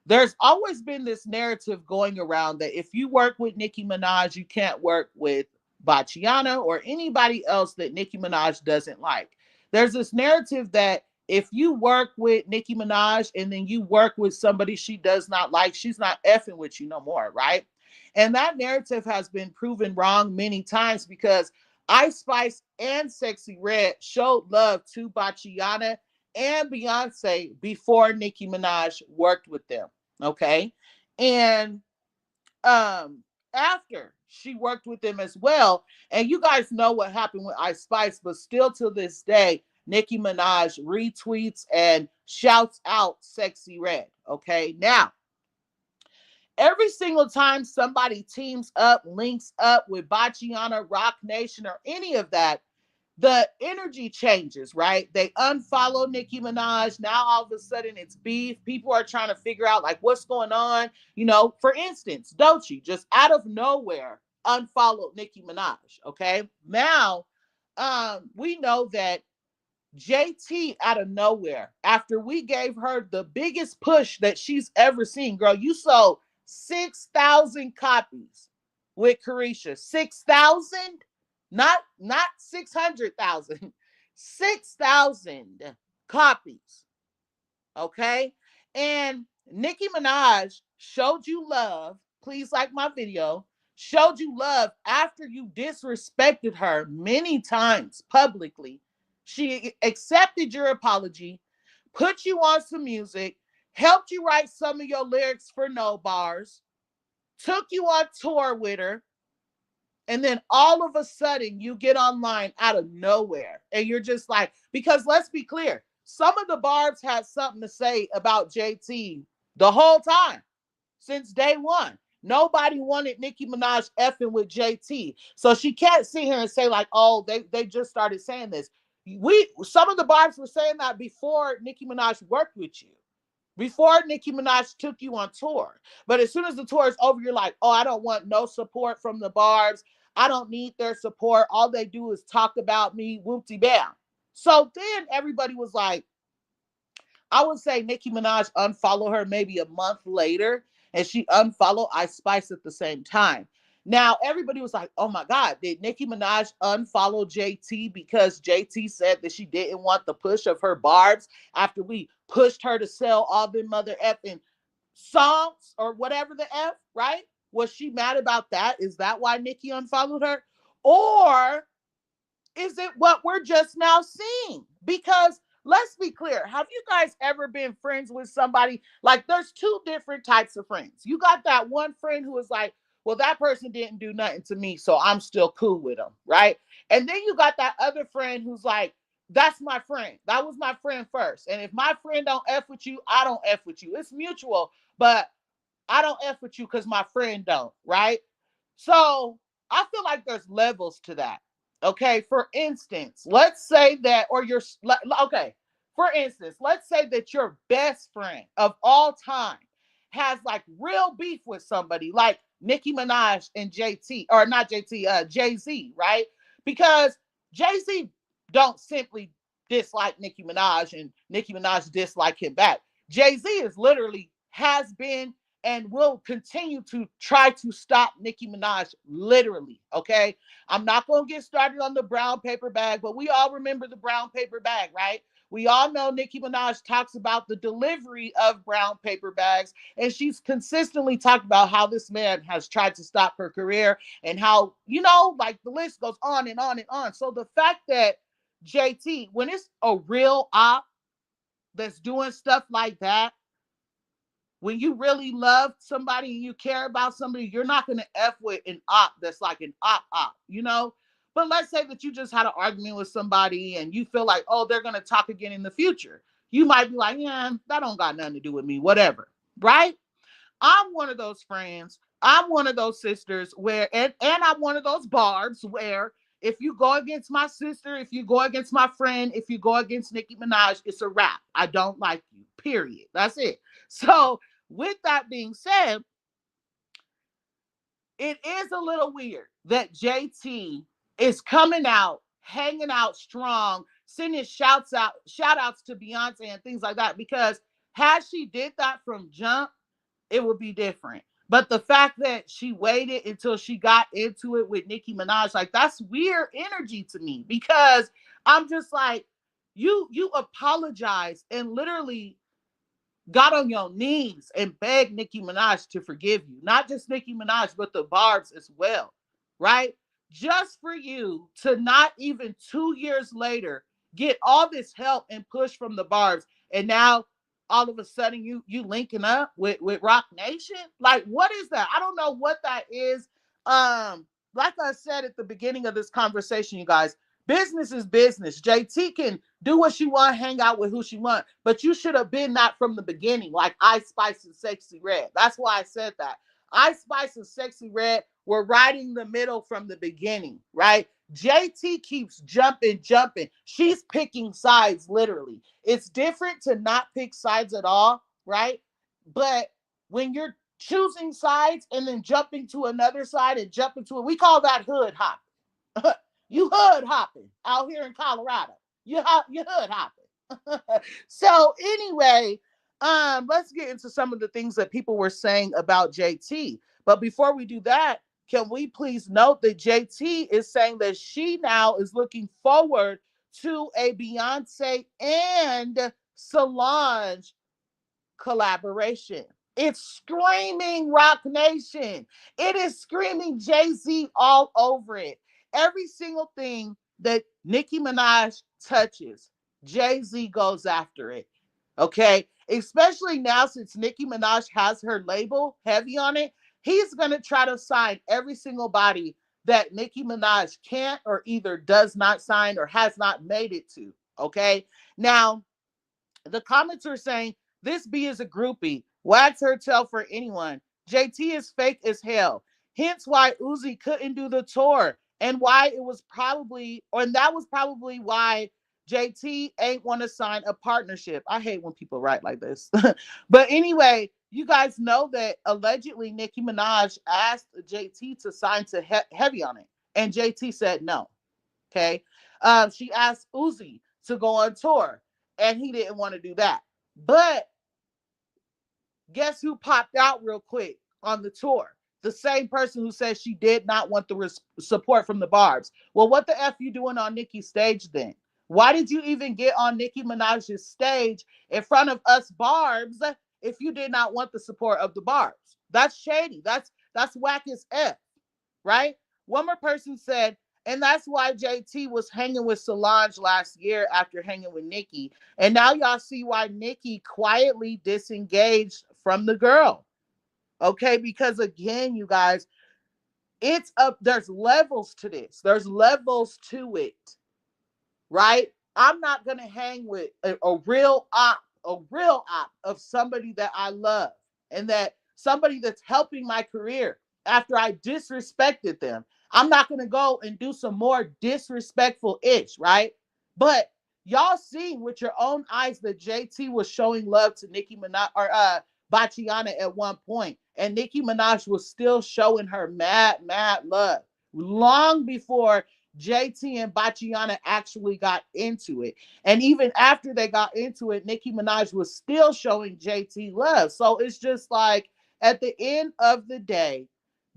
there's always been this narrative going around that if you work with Nicki Minaj, you can't work with Bachiana or anybody else that Nicki Minaj doesn't like. There's this narrative that if you work with Nicki Minaj and then you work with somebody she does not like, she's not effing with you no more, right? And that narrative has been proven wrong many times because Ice Spice and Sexy Red showed love to Bachiana and Beyonce before Nicki Minaj worked with them. Okay. And after she worked with them as well. And you guys know what happened with Ice Spice, but still to this day, Nicki Minaj retweets and shouts out Sexy Red. Okay. Now, every single time somebody teams up, links up with Bachiana, Roc Nation, or any of that, the energy changes, right? They unfollow Nicki Minaj. Now all of a sudden it's beef. People are trying to figure out like what's going on. You know, for instance, Doechii just out of nowhere unfollowed Nicki Minaj. Okay. Now we know that JT out of nowhere, after we gave her the biggest push that she's ever seen, girl, you sold 6,000 copies with Carisha. 6,000? Not 600,000. 6,000 copies. Okay? And Nicki Minaj showed you love. Please like my video. Showed you love after you disrespected her many times publicly. She accepted your apology, put you on some music, helped you write some of your lyrics for No Bars, took you on tour with her, and then all of a sudden you get online out of nowhere. And you're just like, because let's be clear, some of the Barbs had something to say about JT the whole time since day one. Nobody wanted Nicki Minaj effing with JT. So she can't sit here and say, like, oh, they just started saying this. Some of the Barbs were saying that before Nicki Minaj worked with you, before Nicki Minaj took you on tour. But as soon as the tour is over, you're like, oh, I don't want no support from the Barbs. I don't need their support. All they do is talk about me, whoopty bam. So then everybody was like, I would say Nicki Minaj unfollowed her maybe a month later, and she unfollowed Ice Spice at the same time. Now everybody was like, "Oh my God, did Nicki Minaj unfollow JT because JT said that she didn't want the push of her Barbs after we pushed her to sell all them mother effing songs or whatever the F, right? Was she mad about that? Is that why Nicki unfollowed her? Or is it what we're just now seeing? Because let's be clear. Have you guys ever been friends with somebody? Like, there's two different types of friends. You got that one friend who is like, well, that person didn't do nothing to me, so I'm still cool with them, right? And then you got that other friend who's like, that's my friend. That was my friend first. And if my friend don't F with you, I don't F with you. It's mutual, but I don't F with you because my friend don't, right? So I feel like there's levels to that. Okay. For instance, let's say that, or your, okay. For instance, let's say that your best friend of all time has like real beef with somebody like Nicki Minaj and JT, or not JT, Jay-Z, right? Because Jay-Z don't simply dislike Nicki Minaj and Nicki Minaj dislike him back. Jay-Z is literally has been and will continue to try to stop Nicki Minaj, literally, okay? I'm not going to get started on the brown paper bag, but we all remember the brown paper bag, right? We all know Nicki Minaj talks about the delivery of brown paper bags, and she's consistently talked about how this man has tried to stop her career and how, like the list goes on and on and on. So the fact that JT, when it's a real op that's doing stuff like that, when you really love somebody and you care about somebody, you're not going to F with an op that's like an op. But let's say that you just had an argument with somebody and you feel like, oh, they're going to talk again in the future. You might be like, yeah, that don't got nothing to do with me, whatever. Right? I'm one of those friends. I'm one of those sisters where, and I'm one of those barbs where if you go against my sister, if you go against my friend, if you go against Nicki Minaj, it's a wrap. I don't like you, period. That's it. So with that being said, it is a little weird that JT is coming out, hanging out strong, sending shout outs to Beyonce and things like that. Because had she did that from jump, it would be different. But the fact that she waited until she got into it with Nicki Minaj, like that's weird energy to me, because I'm just like, you apologize and literally got on your knees and begged Nicki Minaj to forgive you. Not just Nicki Minaj, but the Barbs as well, right? Just for you to not even 2 years later get all this help and push from the Barbs, and now all of a sudden you linking up with Roc Nation. Like, what is that? I don't know what that is. Like I said at the beginning of this conversation, you guys, business is business. JT can do what she want, hang out with who she want, but you should have been that from the beginning, like Ice Spice and Sexy Red. That's why I said that. Ice Spice and Sexy Red were riding the middle from the beginning, right? JT keeps jumping. She's picking sides, literally. It's different to not pick sides at all, right? But when you're choosing sides and then jumping to another side and jumping to it, we call that hood hop. You hood hopping out here in Colorado. You hood hopping. So anyway, let's get into some of the things that people were saying about JT. But before we do that, can we please note that JT is saying that she now is looking forward to a Beyonce and Solange collaboration. It's screaming Roc Nation. It is screaming Jay-Z all over it. Every single thing that Nicki Minaj touches, Jay-Z goes after it. Okay? Especially now since Nicki Minaj has her label heavy on it, he's going to try to sign every single body that Nicki Minaj can't or either does not sign or has not made it to. Okay? Now, the comments are saying, this B is a groupie. Wags her tail for anyone. JT is fake as hell. Hence why Uzi couldn't do the tour. And why it was probably, and that was probably why JT ain't want to sign a partnership. I hate when people write like this. But anyway, you guys know that allegedly Nicki Minaj asked JT to sign to Heavy on it. And JT said no. Okay. She asked Uzi to go on tour, and he didn't want to do that. But guess who popped out real quick on the tour? The same person who said she did not want the support from the Barbs. Well, what the F you doing on Nicki's stage then? Why did you even get on Nicki Minaj's stage in front of us Barbs if you did not want the support of the Barbs? That's shady. That's whack as F, right? One more person said, and that's why JT was hanging with Solange last year after hanging with Nicki. And now y'all see why Nicki quietly disengaged from the girl. Okay, because again, you guys, it's up. There's levels to this. There's levels to it, right? I'm not gonna hang with a real op of somebody that I love and that somebody that's helping my career after I disrespected them. I'm not gonna go and do some more disrespectful ish, right? But y'all seen with your own eyes that JT was showing love to Nicki Minaj or Bachiana at one point, and Nicki Minaj was still showing her mad love long before JT and Bachiana actually got into it. And even after they got into it, Nicki Minaj was still showing JT love. So it's just like, at the end of the day,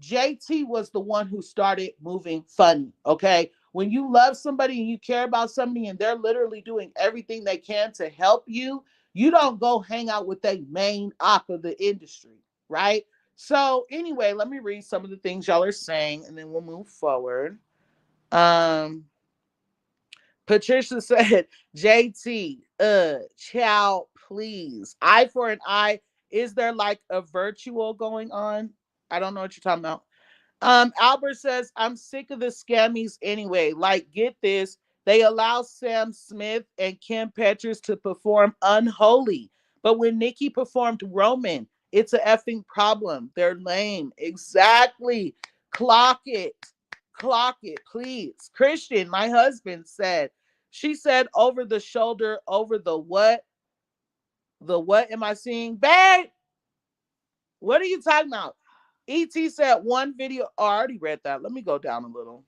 JT was the one who started moving funny, okay? When you love somebody and you care about somebody and they're literally doing everything they can to help you, you don't go hang out with the main op of the industry, right? So anyway, let me read some of the things y'all are saying and then we'll move forward. Um Patricia said, JT, child, please. Eye for an eye. Is there like a virtual going on? I don't know what you're talking about. Albert says, I'm sick of the scammies anyway. Like, get this. They allow Sam Smith and Kim Petras to perform Unholy. But when Nicki performed Roman, it's a effing problem. They're lame. Exactly. Clock it. Clock it, please. Christian, my husband, said, she said over the shoulder, over the what? The what am I seeing? Babe, what are you talking about? ET said one video. Oh, I already read that. Let me go down a little.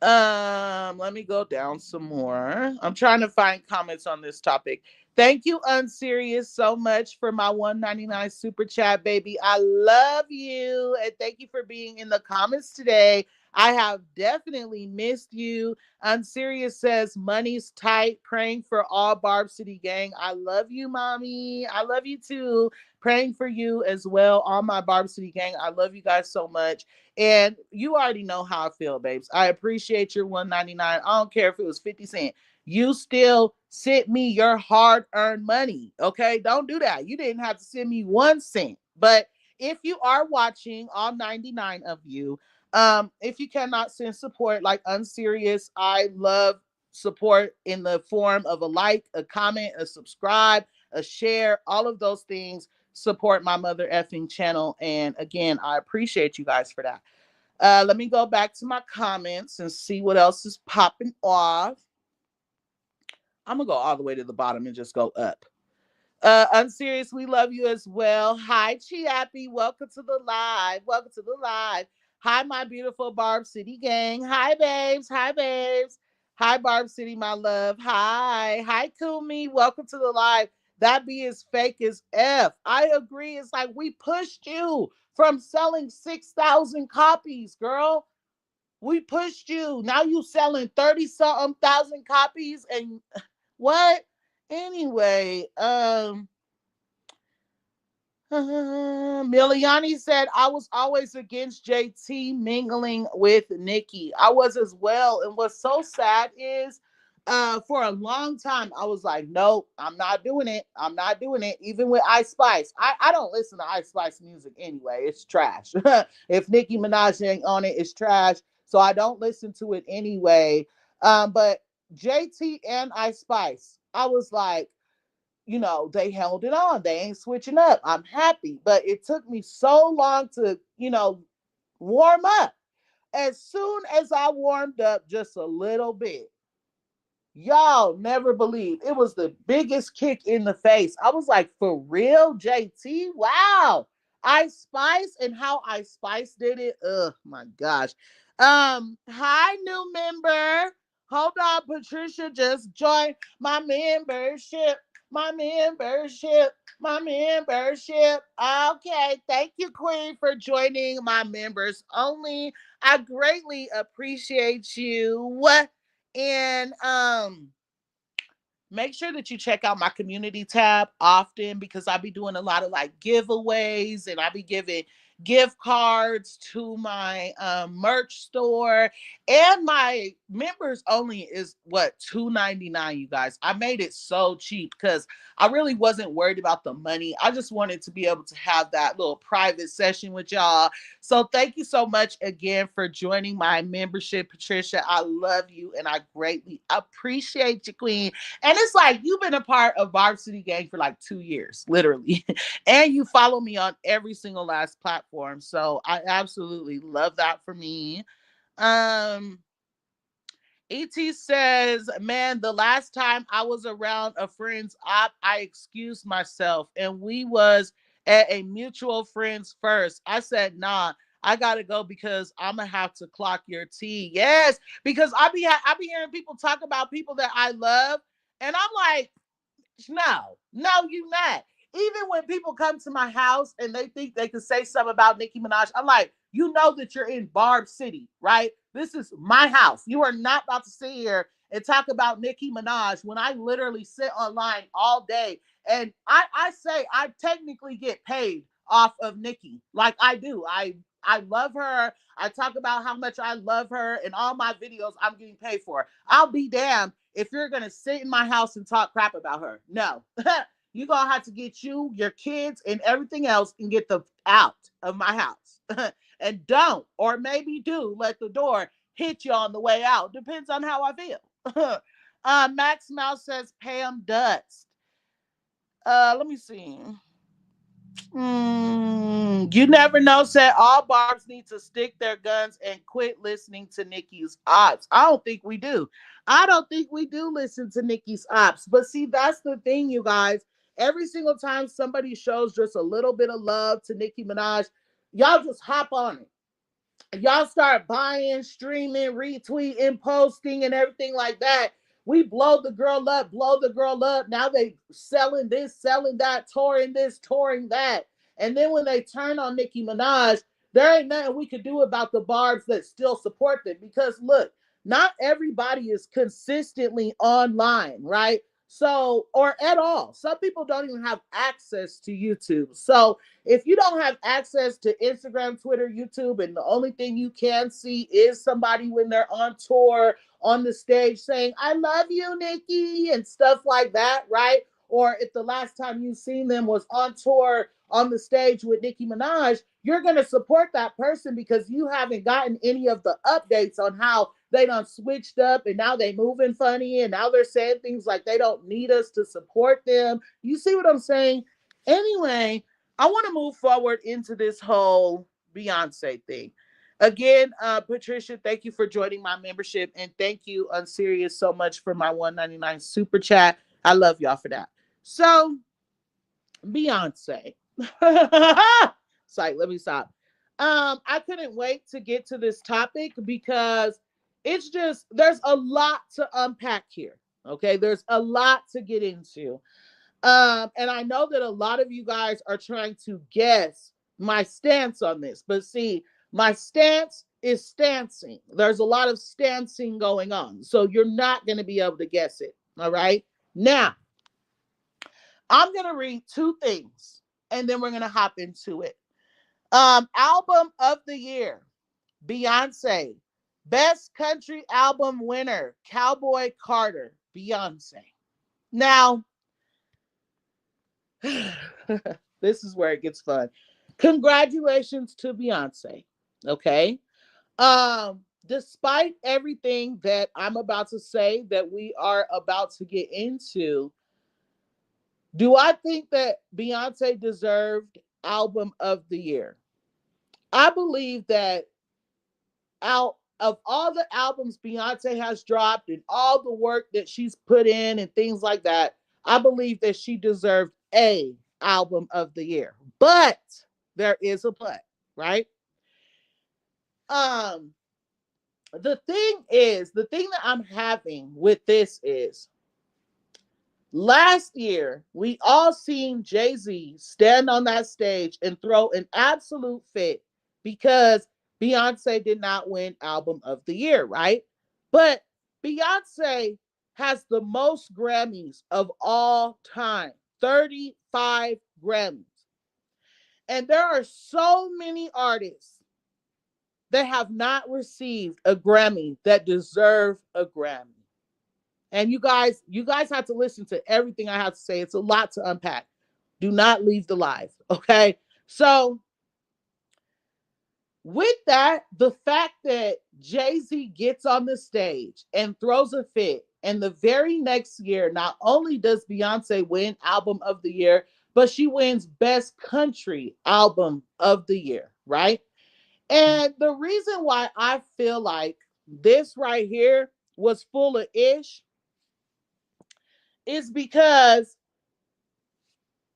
Let me go down some more. I'm trying to find comments on this topic. Thank you, Unserious, so much for my 199 super chat, baby. I love you. And thank you for being in the comments today. I have definitely missed you. Unserious says, money's tight. Praying for all Barb City gang. I love you, mommy. I love you too. Praying for you as well. All my Barb City gang. I love you guys so much. And you already know how I feel, babes. I appreciate your 199. I don't care if it was 50 cents. You still sent me your hard-earned money. Okay? Don't do that. You didn't have to send me 1 cent. But if you are watching, all 99 of you, if you cannot send support like Unserious, I love support in the form of a like, a comment, a subscribe, a share, all of those things support my mother effing channel. And again, I appreciate you guys for that. Let me go back to my comments and see what else is popping off. I'm gonna go all the way to the bottom and just go up. Unserious, we love you as well. Hi, Chiappy. Welcome to the live. Welcome to the live. Hi, my beautiful Barb City gang. Hi, babes. Hi, babes. Hi, Barb City, my love. Hi. Hi, Kumi. Welcome to the live. That be as fake as F. I agree. It's like we pushed you from selling 6,000 copies, girl. We pushed you. Now you selling 30 something thousand copies and what? Anyway, Miliani said, I was always against JT mingling with Nicki. I was as well. And what's so sad is for a long time, I was like, nope, I'm not doing it. I'm not doing it. Even with Ice Spice. I don't listen to Ice Spice music anyway. It's trash. If Nicki Minaj ain't on it, it's trash. So I don't listen to it anyway. But JT and Ice Spice, I was like, they held it on. They ain't switching up. I'm happy. But it took me so long to, warm up. As soon as I warmed up just a little bit, y'all never believe. It was the biggest kick in the face. I was like, for real, JT? Wow. Ice Spice and how Ice Spice did it. Oh my gosh. Hi, new member. Hold on, Patricia just joined my membership. My membership. My membership. Okay. Thank you, Queen, for joining my members only. I greatly appreciate you. And make sure that you check out my community tab often because I'll be doing a lot of like giveaways and I'll be giving gift cards to my merch store, and my members only is what $2.99. You guys, I made it so cheap because I really wasn't worried about the money. I just wanted to be able to have that little private session with y'all. So thank you so much again for joining my membership, Patricia. I love you and I greatly appreciate you, Queen. And it's like you've been a part of Barb City Gang for like 2 years, literally. And you follow me on every single last platform. So I absolutely love that for me. Um, ET says, man, the last time I was around a friend's op, I excused myself and we was at a mutual friend's first. I said, nah, I gotta go because I'm gonna have to clock your tea. Yes, because I be hearing people talk about people that I love, and I'm like, no, you not. Even when people come to my house and they think they can say something about Nicki Minaj, I'm like, you know that you're in Barb City, right? This is my house. You are not about to sit here and talk about Nicki Minaj when I literally sit online all day. And I say I technically get paid off of Nicki. Like I do. I love her. I talk about how much I love her, and all my videos I'm getting paid for. I'll be damned if you're gonna sit in my house and talk crap about her. No. You're gonna have to get you, your kids, and everything else and get them out of my house. And don't, or maybe do, let the door hit you on the way out. Depends on how I feel. Max Mouse says Pam Dust. Let me see. You never know. Said all barbs need to stick their guns and quit listening to Nikki's ops. I don't think we do. I don't think we do listen to Nikki's ops. But see, that's the thing, you guys. Every single time somebody shows just a little bit of love to Nicki Minaj, y'all just hop on it. Y'all start buying, streaming, retweeting, posting, and everything like that. We blow the girl up, blow the girl up. Now they selling this, selling that, touring this, touring that. And then when they turn on Nicki Minaj, there ain't nothing we could do about the barbs that still support them. Because look, not everybody is consistently online, right? So, or at all. Some people don't even have access to YouTube. So if you don't have access to Instagram, Twitter, YouTube, and the only thing you can see is somebody when they're on tour on the stage saying, I love you, Nicki, and stuff like that, right? Or if the last time you seen them was on tour on the stage with Nicki Minaj, you're going to support that person because you haven't gotten any of the updates on how they done switched up and now they moving funny and now they're saying things like they don't need us to support them. You see what I'm saying? Anyway, I want to move forward into this whole Beyonce thing. Again, Patricia, thank you for joining my membership. And thank you, Unserious, so much for my $1.99 super chat. I love y'all for that. So, Beyonce. Sorry, let me stop. I couldn't wait to get to this topic because it's just, there's a lot to unpack here. Okay, there's a lot to get into. And I know that a lot of you guys are trying to guess my stance on this, but see, my stance is stancing. There's a lot of stancing going on, so you're not going to be able to guess it. All right. Now, I'm going to read two things, and then we're going to hop into it. Album of the year, Beyonce. Best country album winner, Cowboy Carter, Beyonce. Now, this is where it gets fun. Congratulations to Beyonce. Okay. Despite everything that I'm about to say that we are about to get into, do I think that Beyonce deserved album of the year? I believe that out of all the albums Beyonce has dropped and all the work that she's put in and things like that, I believe that she deserved a album of the year. But there is a but, right? Um, the thing that I'm having with this is last year we all seen Jay-Z stand on that stage and throw an absolute fit because Beyonce did not win album of the year, right? But Beyonce has the most Grammys of all time, 35 Grammys. And there are so many artists that have not received a Grammy that deserve a Grammy. And you guys have to listen to everything I have to say. It's a lot to unpack. Do not leave the live, okay? So with that, the fact that Jay-Z gets on the stage and throws a fit, and the very next year, not only does Beyonce win Album of the Year, but she wins Best Country Album of the Year, right? And the reason why I feel like this right here was full of ish is because,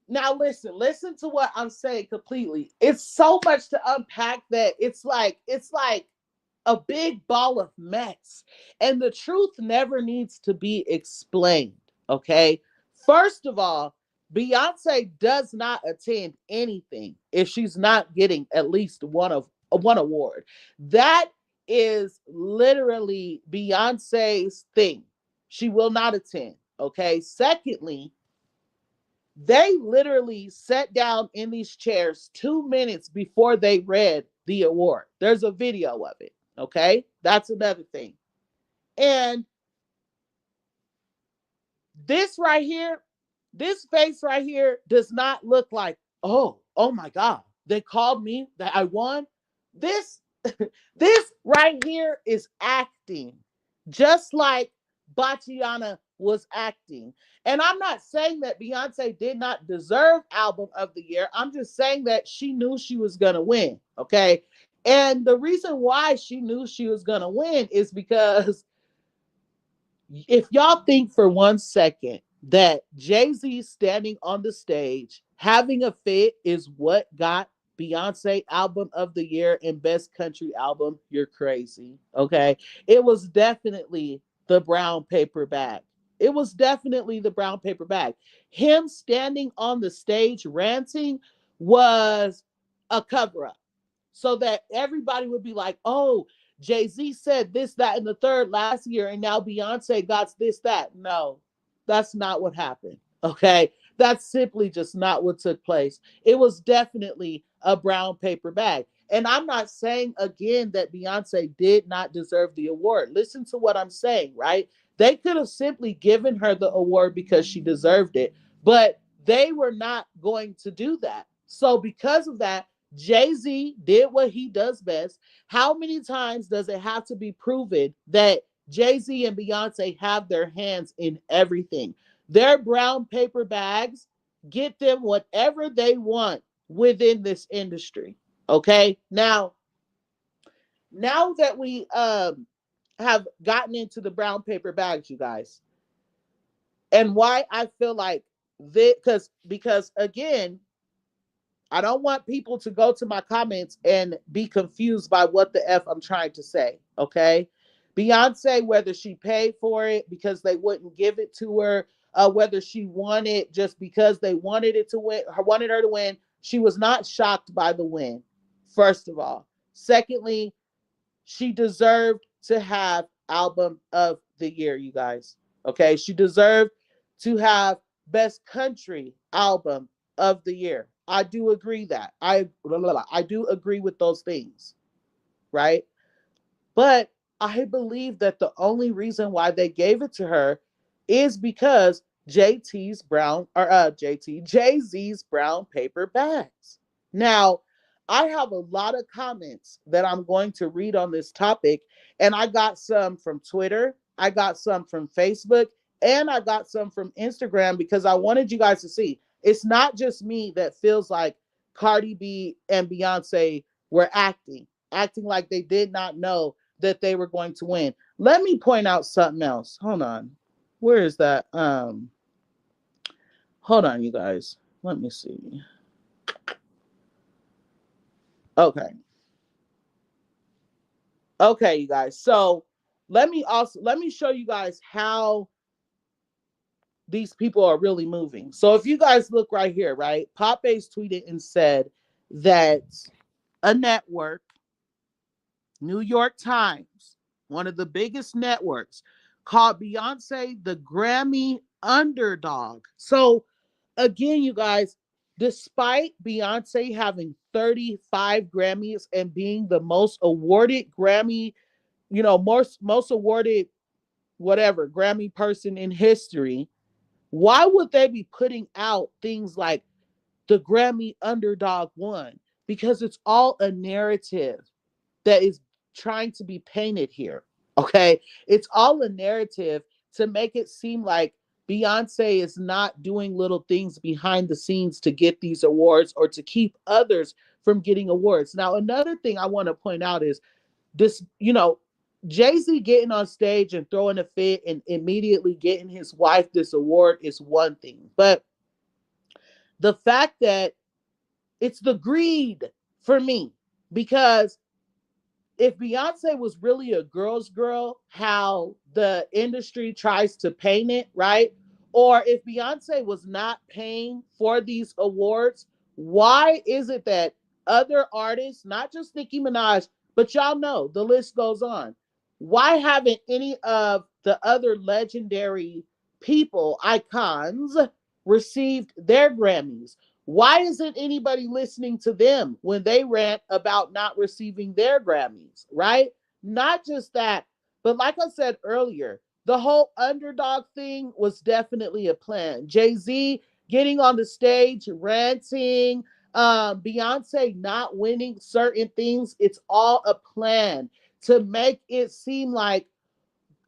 now listen to what I'm saying completely. It's so much to unpack that it's like a big ball of mess. And the truth never needs to be explained, okay? First of all, Beyonce does not attend anything if she's not getting at least one of one award. That is literally Beyonce's thing. She will not attend. Okay. Secondly, they literally sat down in these chairs 2 minutes before they read the award. There's a video of it. Okay. That's another thing. And this right here, this face right here does not look like, oh my God, they called me that I won. This, this right here is acting, just like Bachiana was acting. And I'm not saying that Beyonce did not deserve album of the year. I'm just saying that she knew she was going to win. Okay. And the reason why she knew she was going to win is because if y'all think for 1 second that Jay-Z standing on the stage having a fit is what got Beyonce album of the year and best country album, you're crazy. Okay. It was definitely the brown paper bag. It was definitely the brown paper bag. Him standing on the stage ranting was a cover up so that everybody would be like, oh, Jay-Z said this, that, and the third last year, and now Beyonce got this, that. No, that's not what happened. Okay. That's simply just not what took place. It was definitely a brown paper bag. And I'm not saying again that Beyonce did not deserve the award. Listen to what I'm saying, right? They could have simply given her the award because she deserved it, but they were not going to do that. So, because of that, Jay-Z did what he does best. How many times does it have to be proven that Jay-Z and Beyonce have their hands in everything? Their brown paper bags get them whatever they want within this industry. Okay? Now that we have gotten into the brown paper bags, you guys, and why I feel like this, because again, I don't want people to go to my comments and be confused by what the F I'm trying to say. Okay. Beyonce, whether she paid for it because they wouldn't give it to her, whether she won it just because they wanted it to win, wanted her to win, she was not shocked by the win, first of all. Secondly, she deserved to have album of the year, you guys. Okay. She deserved to have best country album of the year. I do agree that. I do agree with those things, right? But I believe that the only reason why they gave it to her is because Jay-Z's brown paper bags. Now, I have a lot of comments that I'm going to read on this topic, and I got some from Twitter, I got some from Facebook, and I got some from Instagram because I wanted you guys to see. It's not just me that feels like Cardi B and Beyonce were acting like they did not know that they were going to win. Let me point out something else. Hold on. Where is that? Hold on, you guys. Let me see. Okay. Okay, you guys. So let me show you guys how these people are really moving. So if you guys look right here, right? Pop Base tweeted and said that a network, New York Times, one of the biggest networks, called Beyonce the Grammy underdog. So again, you guys, despite Beyonce having 35 Grammys and being the most awarded Grammy, most awarded whatever Grammy person in history, why would they be putting out things like the Grammy underdog won? Because it's all a narrative that is trying to be painted here. Okay. It's all a narrative to make it seem like Beyonce is not doing little things behind the scenes to get these awards or to keep others from getting awards. Now, another thing I want to point out is this, Jay-Z getting on stage and throwing a fit and immediately getting his wife this award is one thing. But the fact that it's the greed for me, because if Beyonce was really a girl's girl, how the industry tries to paint it, right? Or if Beyonce was not paying for these awards, why is it that other artists, not just Nicki Minaj, but y'all know the list goes on. Why haven't any of the other legendary people, icons, received their Grammys? Why isn't anybody listening to them when they rant about not receiving their Grammys, right? Not just that, but like I said earlier, the whole underdog thing was definitely a plan. Jay-Z getting on the stage, ranting, Beyonce not winning certain things, it's all a plan to make it seem like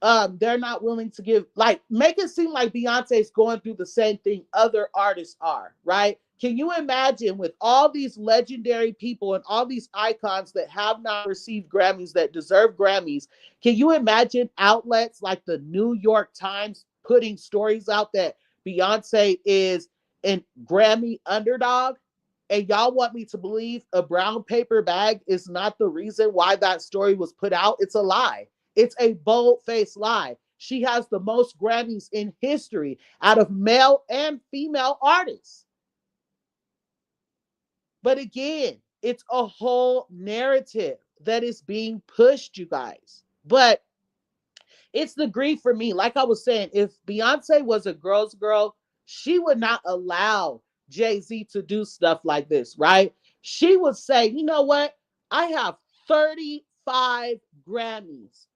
they're not willing to give, like, make it seem like Beyonce's going through the same thing other artists are, right? Can you imagine with all these legendary people and all these icons that have not received Grammys that deserve Grammys? Can you imagine outlets like the New York Times putting stories out that Beyonce is an Grammy underdog? And y'all want me to believe a brown paper bag is not the reason why that story was put out? It's a lie. It's a bold-faced lie. She has the most Grammys in history out of male and female artists. But again, it's a whole narrative that is being pushed, you guys. But it's the grief for me. Like I was saying, if Beyonce was a girl's girl, she would not allow Jay-Z to do stuff like this, right? She would say, you know what? I have 35 Grammys.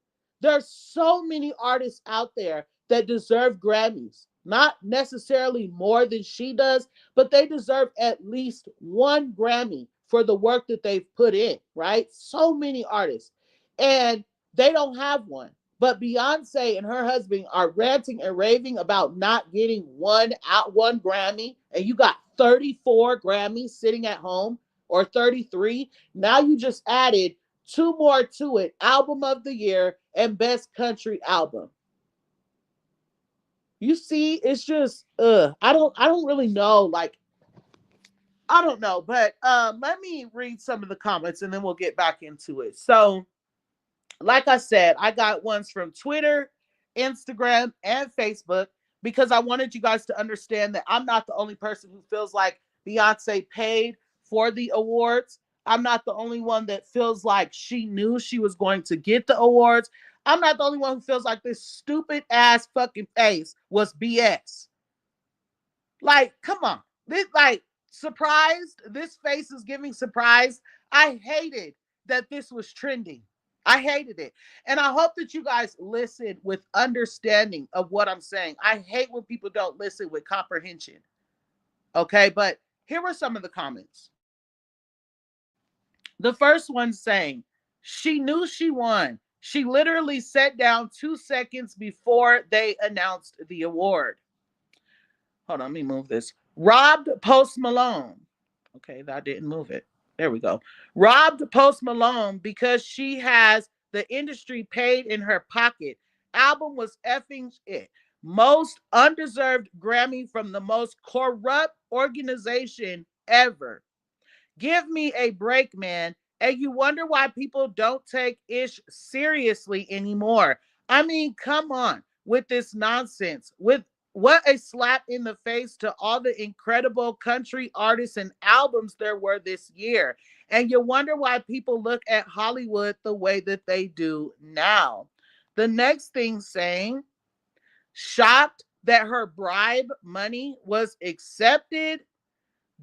There's so many artists out there that deserve Grammys. Not necessarily more than she does, but they deserve at least one Grammy for the work that they've put in, right? So many artists. And they don't have one. But Beyonce and her husband are ranting and raving about not getting one Grammy, and you got 34 Grammys sitting at home, or 33. Now you just added two more to it: Album of the Year and Best Country Album. You see, it's just I don't really know. Like, I don't know, but let me read some of the comments and then we'll get back into it. So, like I said, I got ones from Twitter, Instagram, and Facebook because I wanted you guys to understand that I'm not the only person who feels like Beyonce paid for the awards. I'm not the only one that feels like she knew she was going to get the awards. I'm not the only one who feels like this stupid ass fucking face was BS. Like, come on. This, like, surprised. This face is giving surprise. I hated that this was trending. I hated it. And I hope that you guys listen with understanding of what I'm saying. I hate when people don't listen with comprehension. Okay, but here were some of the comments. The first one saying, she knew she won. She literally sat down 2 seconds before they announced the award. Hold on, let me move this. Robbed Post Malone. Okay, that didn't move it. There we go. Robbed Post Malone because she has the industry paid in her pocket. Album was effing it. Most undeserved Grammy from the most corrupt organization ever. Give me a break, man. And you wonder why people don't take Ish seriously anymore. I mean, come on with this nonsense. With what a slap in the face to all the incredible country artists and albums there were this year. And you wonder why people look at Hollywood the way that they do now. The next thing saying, shocked that her bribe money was accepted.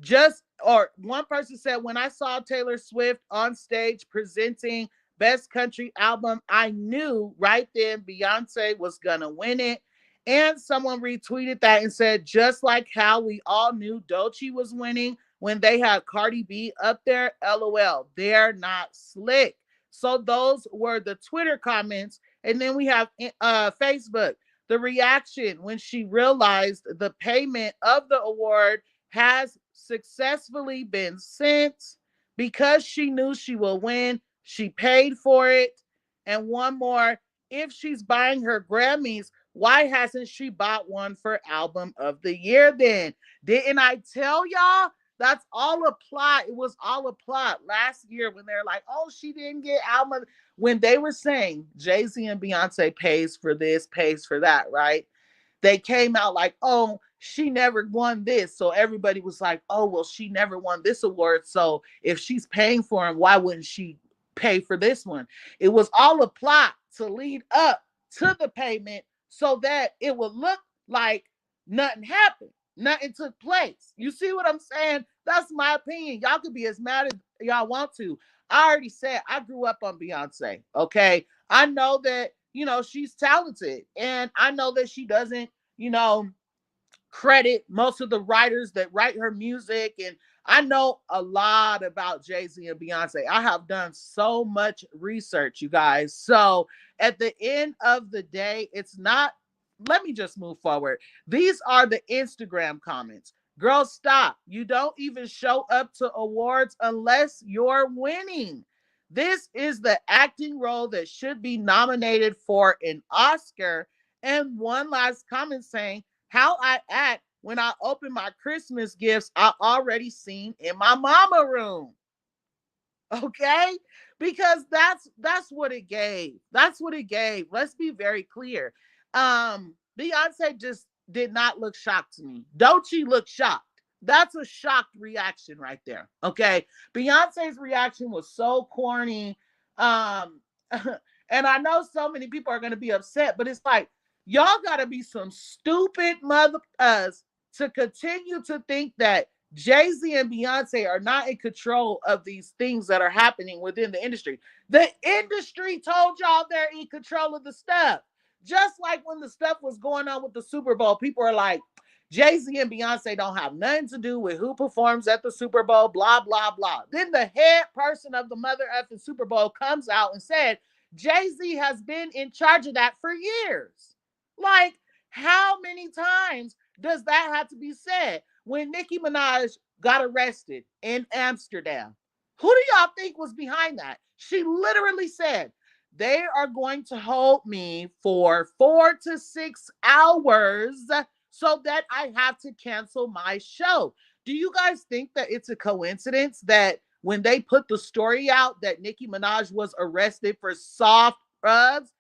Just, or one person said, when I saw Taylor Swift on stage presenting Best Country Album, I knew right then Beyonce was gonna win it. And someone retweeted that and said, just like how we all knew Doechii was winning when they had Cardi B up there, LOL, they're not slick. So those were the Twitter comments. And then we have Facebook, the reaction when she realized the payment of the award has successfully been sent because she knew she will win. She paid for it. And one more, if she's buying her Grammys, why hasn't she bought one for Album of the Year then? Didn't I tell y'all? That's all a plot. It was all a plot last year when they're like, oh, she didn't get album. When they were saying Jay-Z and Beyonce pays for this, pays for that, right? They came out like, oh, she never won this. So everybody was like, oh, well, she never won this award. So if she's paying for him, why wouldn't she pay for this one? It was all a plot to lead up to the payment so that it would look like nothing happened. Nothing took place. You see what I'm saying? That's my opinion. Y'all could be as mad as y'all want to. I already said I grew up on Beyonce. Okay. I know that, she's talented. And I know that she doesn't, credit most of the writers that write her music. And I know a lot about Jay-Z and Beyonce. I have done so much research, you guys. So at the end of the day, it's not, let me just move forward. These are the Instagram comments. Girl, stop. You don't even show up to awards unless you're winning. This is the acting role that should be nominated for an Oscar. And one last comment saying, how I act when I open my Christmas gifts I already seen in my mama room. Okay? Because that's what it gave. That's what it gave. Let's be very clear. Beyonce just did not look shocked to me. Doechii looked shocked. That's a shocked reaction right there. Okay? Beyonce's reaction was so corny. And I know so many people are going to be upset, but it's like, y'all got to be some stupid mother to continue to think that Jay-Z and Beyonce are not in control of these things that are happening within the industry. The industry told y'all they're in control of the stuff. Just like when the stuff was going on with the Super Bowl, people are like, Jay-Z and Beyonce don't have nothing to do with who performs at the Super Bowl, blah, blah, blah. Then the head person of the mother effing Super Bowl comes out and said, Jay-Z has been in charge of that for years. Like, how many times does that have to be said? When Nicki Minaj got arrested in Amsterdam, who do y'all think was behind that? She literally said, they are going to hold me for 4 to 6 hours so that I have to cancel my show. Do you guys think that it's a coincidence that when they put the story out that Nicki Minaj was arrested for soft drugs,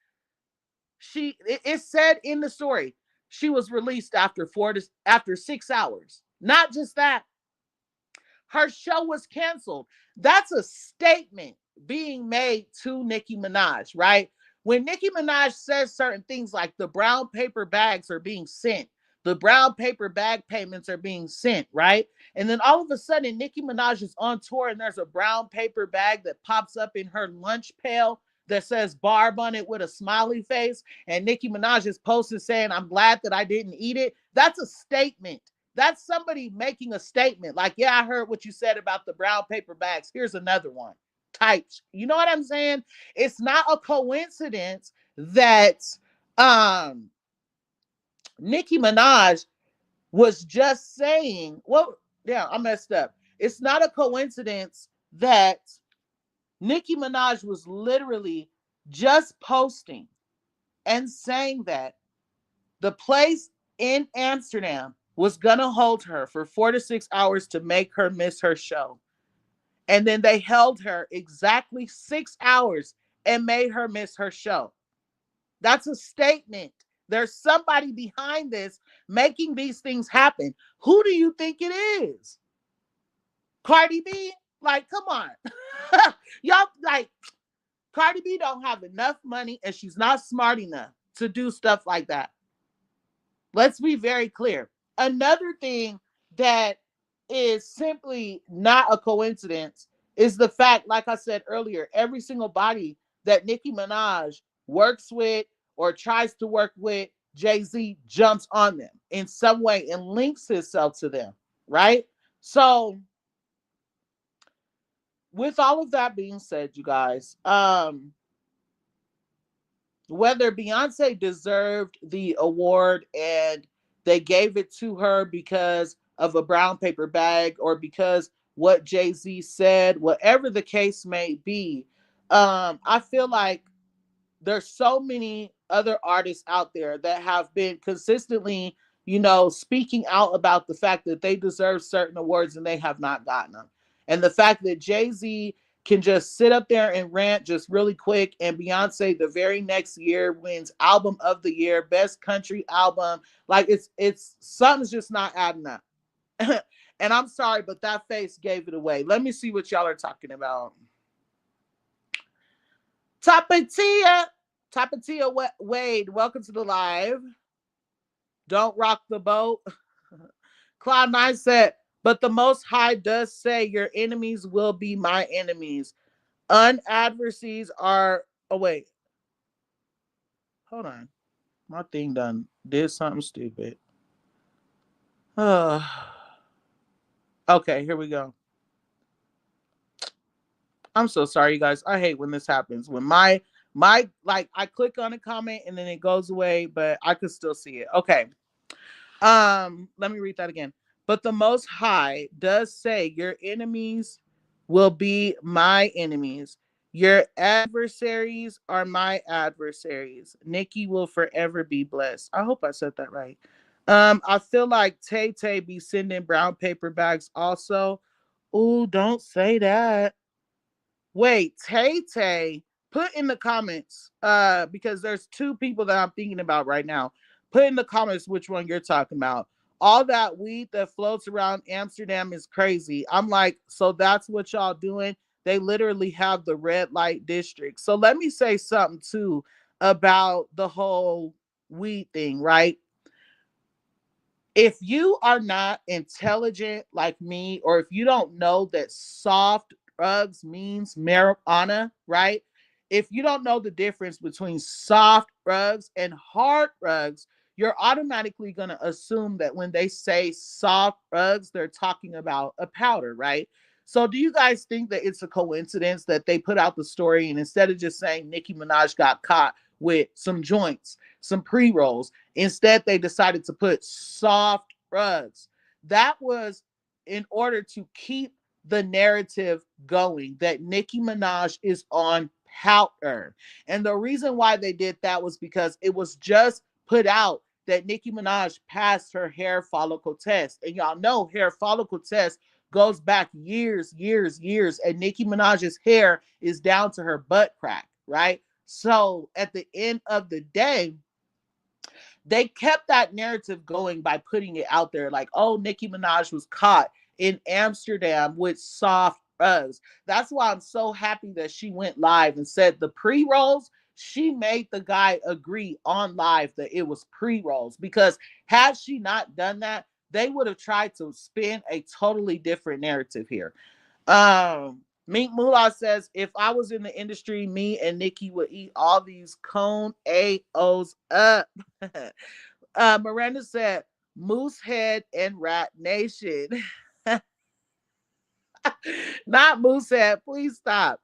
it said in the story she was released after 6 hours. Not just that, her show was canceled. That's a statement being made to Nicki Minaj, right? When Nicki Minaj says certain things like the brown paper bags are being sent, the brown paper bag payments are being sent, right? And then all of a sudden, Nicki Minaj is on tour and there's a brown paper bag that pops up in her lunch pail that says Barb on it with a smiley face. And Nicki Minaj is posted saying, I'm glad that I didn't eat it. That's a statement. That's somebody making a statement. Like, yeah, I heard what you said about the brown paper bags. Here's another one. Types. You know what I'm saying? It's not a coincidence that Nicki Minaj was just saying, well, yeah, I messed up. It's not a coincidence that Nicki Minaj was literally just posting and saying that the place in Amsterdam was going to hold her for 4 to 6 hours to make her miss her show. And then they held her exactly 6 hours and made her miss her show. That's a statement. There's somebody behind this making these things happen. Who do you think it is? Cardi B? Like, come on. Y'all, like, Cardi B don't have enough money and she's not smart enough to do stuff like that. Let's be very clear. Another thing that is simply not a coincidence is the fact, like I said earlier, every single body that Nicki Minaj works with or tries to work with, Jay-Z jumps on them in some way and links himself to them, right? So with all of that being said, you guys, whether Beyonce deserved the award and they gave it to her because of a brown paper bag or because what Jay-Z said, whatever the case may be, I feel like there's so many other artists out there that have been consistently, speaking out about the fact that they deserve certain awards and they have not gotten them. And the fact that Jay-Z can just sit up there and rant just really quick, and Beyonce the very next year wins album of the year, best country album. Like it's something's just not adding up. And I'm sorry, but that face gave it away. Let me see what y'all are talking about. Tapatia Wade, welcome to the live. Don't rock the boat. Cloud9 said, but the Most High does say your enemies will be my enemies. Unadversaries are. Oh, wait. Hold on. My thing done did something stupid. Okay, here we go. I'm so sorry, you guys. I hate when this happens. When my like I click on a comment and then it goes away, but I could still see it. Okay. Let me read that again. But the Most High does say your enemies will be my enemies. Your adversaries are my adversaries. Nikki will forever be blessed. I hope I said that right. I feel like Tay Tay be sending brown paper bags also. Ooh, don't say that. Wait, Tay Tay, put in the comments, because there's two people that I'm thinking about right now. Put in the comments which one you're talking about. All that weed that floats around Amsterdam is crazy. I'm like, so that's what y'all doing? They literally have the red light district. So let me say something too about the whole weed thing, right? If you are not intelligent like me, or if you don't know that soft drugs means marijuana, right? If you don't know the difference between soft drugs and hard drugs, you're automatically going to assume that when they say soft drugs, they're talking about a powder, right? So do you guys think that it's a coincidence that they put out the story, and instead of just saying Nicki Minaj got caught with some joints, some pre-rolls, instead, they decided to put soft drugs. That was in order to keep the narrative going that Nicki Minaj is on powder. And the reason why they did that was because it was just put out that Nicki Minaj passed her hair follicle test. And y'all know hair follicle test goes back years, years, years. And Nicki Minaj's hair is down to her butt crack, right? So at the end of the day, they kept that narrative going by putting it out there like, oh, Nicki Minaj was caught in Amsterdam with soft drugs. That's why I'm so happy that she went live and said the pre-rolls, she made the guy agree on live that it was pre-rolls, because had she not done that, they would have tried to spin a totally different narrative here. Mink Moolah says, if I was in the industry, me and Nikki would eat all these cone AOs up. Miranda said, Moosehead and Rat Nation. Not Moosehead. Please stop.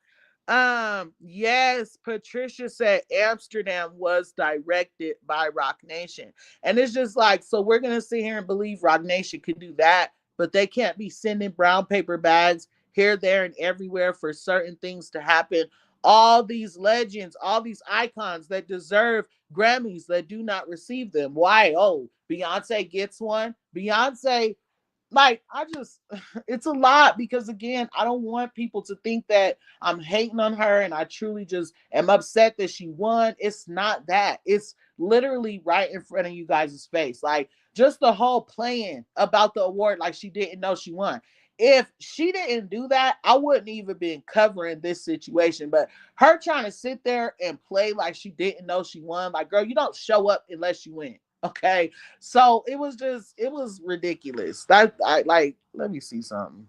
Yes, Patricia said Amsterdam was directed by Roc Nation. And it's just like, so we're gonna sit here and believe Roc Nation can do that, but they can't be sending brown paper bags here, there, and everywhere for certain things to happen. All these legends, all these icons that deserve Grammys that do not receive them. Why? Oh, Beyonce gets one. Beyonce, like, I just, it's a lot, because again, I don't want people to think that I'm hating on her and I truly just am upset that she won. It's not that. It's literally right in front of you guys' face. Like, just the whole playing about the award like she didn't know she won. If she didn't do that, I wouldn't even been covering this situation. But her trying to sit there and play like she didn't know she won, like, girl, you don't show up unless you win. Okay. So it was just, it was ridiculous. That I like, let me see something.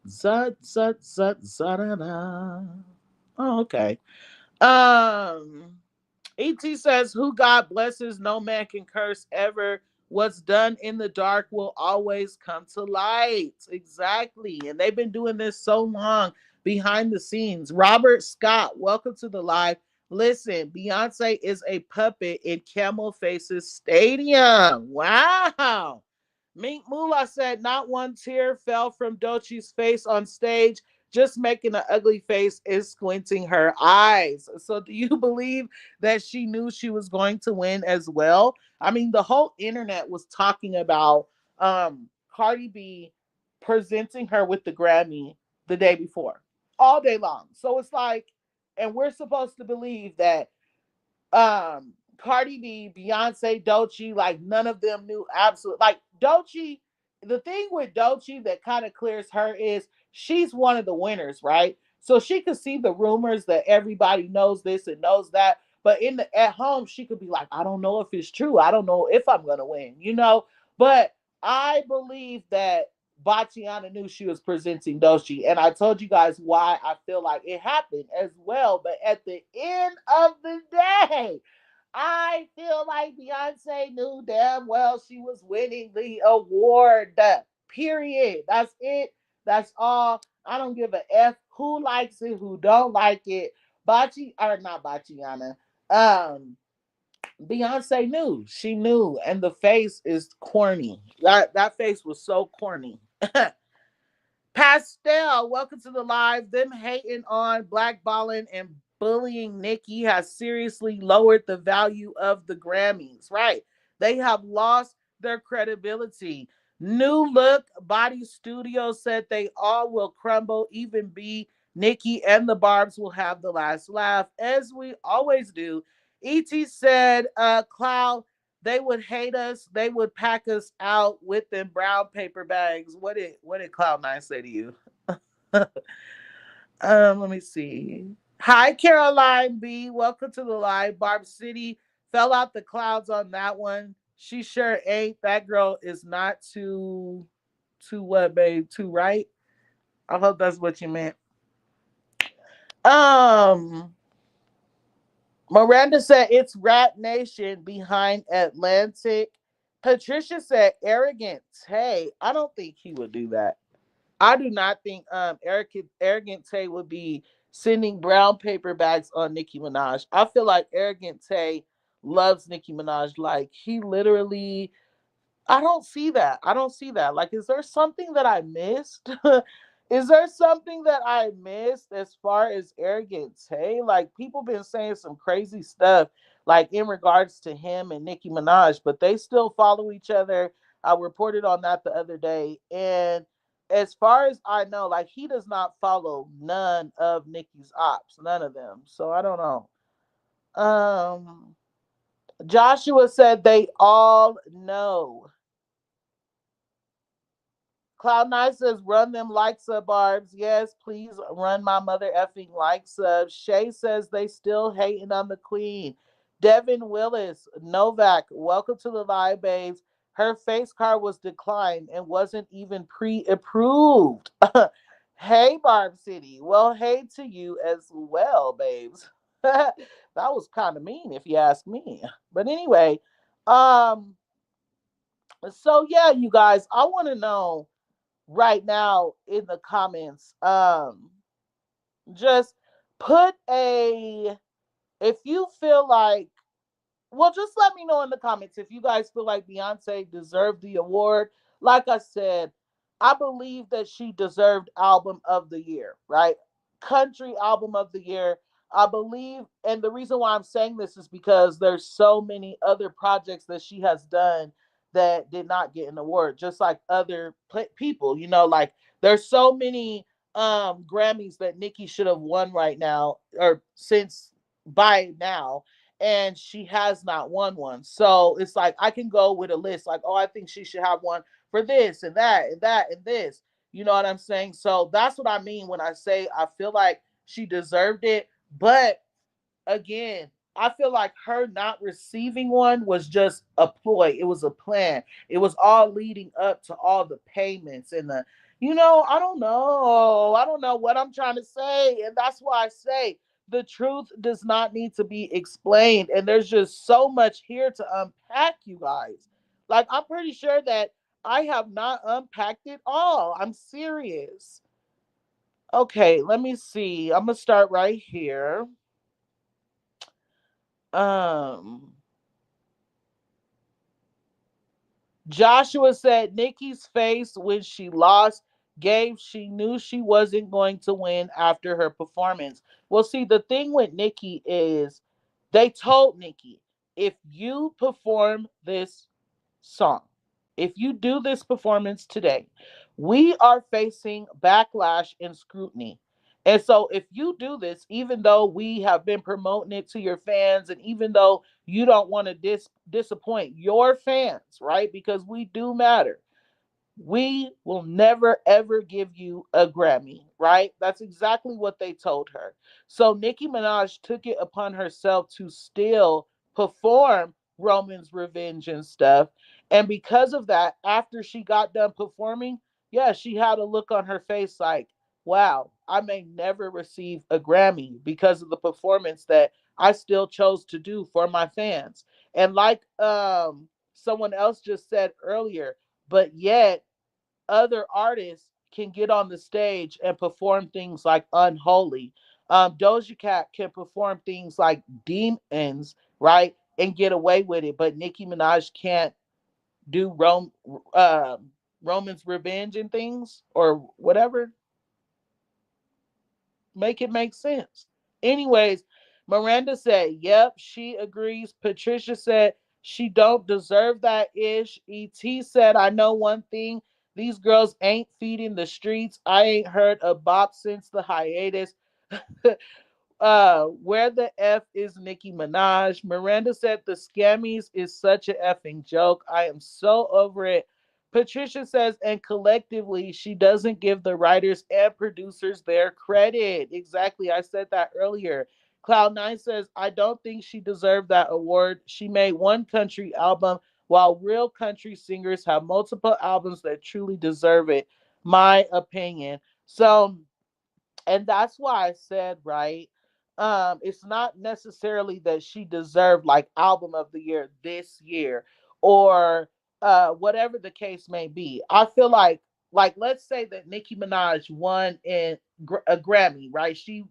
Zut, zut, zut, zut, oh, okay. Um, ET says, who God blesses, no man can curse ever. What's done in the dark will always come to light. Exactly. And they've been doing this so long behind the scenes. Robert Scott, welcome to the live. Listen, Beyonce is a puppet in Camel Faces Stadium. Wow. Mink Moolah said not one tear fell from Doechii's face on stage, just making an ugly face is squinting her eyes. So do you believe that she knew she was going to win as well? I mean, the whole internet was talking about Cardi B presenting her with the Grammy. the day before, all day long. So it's like, and we're supposed to believe that Cardi B, Beyonce, Doechii, like none of them knew absolute like Doechii. The thing with Doechii that kind of clears her is she's one of the winners, right? So she could see the rumors that everybody knows this and knows that, but in the at home she could be like, I don't know if it's true. I don't know if I'm gonna win, you know. But I believe that Bachiana knew she was presenting Doechii, and I told you guys why I feel like it happened as well. But at the end of the day, I feel like Beyonce knew damn well she was winning the award. Period. That's it. That's all. I don't give a f who likes it, who don't like it. Bachi or not Bachiana. Um, Beyonce knew. She knew, and the face is corny. That face was so corny. Pastel, welcome to the live. Them hating on blackballing and bullying Nicki has seriously lowered the value of the Grammys. Right. They have lost their credibility. New Look Body Studio said they all will crumble, even B. Nicki and the Barbs will have the last laugh, as we always do. E.T. said, Cloud, they would hate us. They would pack us out with them brown paper bags. What did Cloud9 say to you? Let me see. Hi, Caroline B. Welcome to the live. Barb City fell out the clouds on that one. She sure ain't. That girl is not too what, babe? Too right. I hope that's what you meant. Um, Miranda said it's Rat Nation behind Atlantic. Patricia said arrogance. Hey, I don't think he would do that. I do not think arrogant Tay would be sending brown paper bags on Nicki Minaj. I feel like arrogant Tay loves Nicki Minaj. Like he literally I don't see that. I don't see that. Like, is there something that I missed? Is there something that I missed as far as arrogance? Hey, like people been saying some crazy stuff, like in regards to him and Nicki Minaj, but they still follow each other. I reported on that the other day, and as far as I know, like he does not follow none of Nicki's ops, none of them. So I don't know. Um, Joshua said they all know. Cloud9 says, run them likes up, Barbs. Yes, please run my mother effing likes up. Shay says they still hating on the queen. Devin Willis, Novak, welcome to the live, babes. Her face card was declined and wasn't even pre-approved. Hey, Barb City. Well, hey to you as well, babes. That was kind of mean if you ask me. But anyway, um, so yeah, you guys, I want to know right now in the comments. Just put a if you feel like just let me know in the comments if you guys feel like Beyonce deserved the award. Like I said, I believe that she deserved album of the year, right? Country album of the year. I believe, and the reason why I'm saying this is because there's so many other projects that she has done that did not get an award, just like other people, like there's so many Grammys that Nicki should have won right now or since by now, and she has not won one. So it's like I can go with a list like, oh, I think she should have one for this and that and that and this. You know what I'm saying? So that's what I mean when I say I feel like she deserved it. But again, I feel like her not receiving one was just a ploy. It was a plan. It was all leading up to all the payments and I don't know. I don't know what I'm trying to say. And that's why I say the truth does not need to be explained. And there's just so much here to unpack, you guys. Like, I'm pretty sure that I have not unpacked it all. I'm serious. Okay, let me see. I'm going to start right here. Um, Joshua said Nikki's face when she lost gave she knew she wasn't going to win after her performance. Well, see, the thing with Nikki is they told Nikki, if you perform this song, if you do this performance today, We are facing backlash and scrutiny. And so, if you do this, even though we have been promoting it to your fans, and even though you don't want to disappoint your fans, right? Because we do matter, we will never ever give you a Grammy, right? That's exactly what they told her. So Nicki Minaj took it upon herself to still perform Roman's Revenge and stuff. And because of that, after she got done performing, yeah, she had a look on her face like, wow, I may never receive a Grammy because of the performance that I still chose to do for my fans. And like someone else just said earlier, but yet other artists can get on the stage and perform things like Unholy. Doja Cat can perform things like Demons, right? And get away with it. But Nicki Minaj can't do uh, Roman's Revenge and things or whatever. Make it make sense. Anyways, Miranda said, yep, she agrees. Patricia said she don't deserve that ish. ET said, I know one thing. These girls ain't feeding the streets. I ain't heard a bop since the hiatus. Where the F is Nicki Minaj? Miranda said the scammies is such a effing joke. I am so over it. Patricia says, and collectively, she doesn't give the writers and producers their credit. Exactly. I said that earlier. Cloud9 says, I don't think she deserved that award. She made one country album, while real country singers have multiple albums that truly deserve it. My opinion. So, and that's why I said, right, it's not necessarily that she deserved like album of the year this year, or whatever the case may be. I feel like let's say that Nicki Minaj won a Grammy, right? She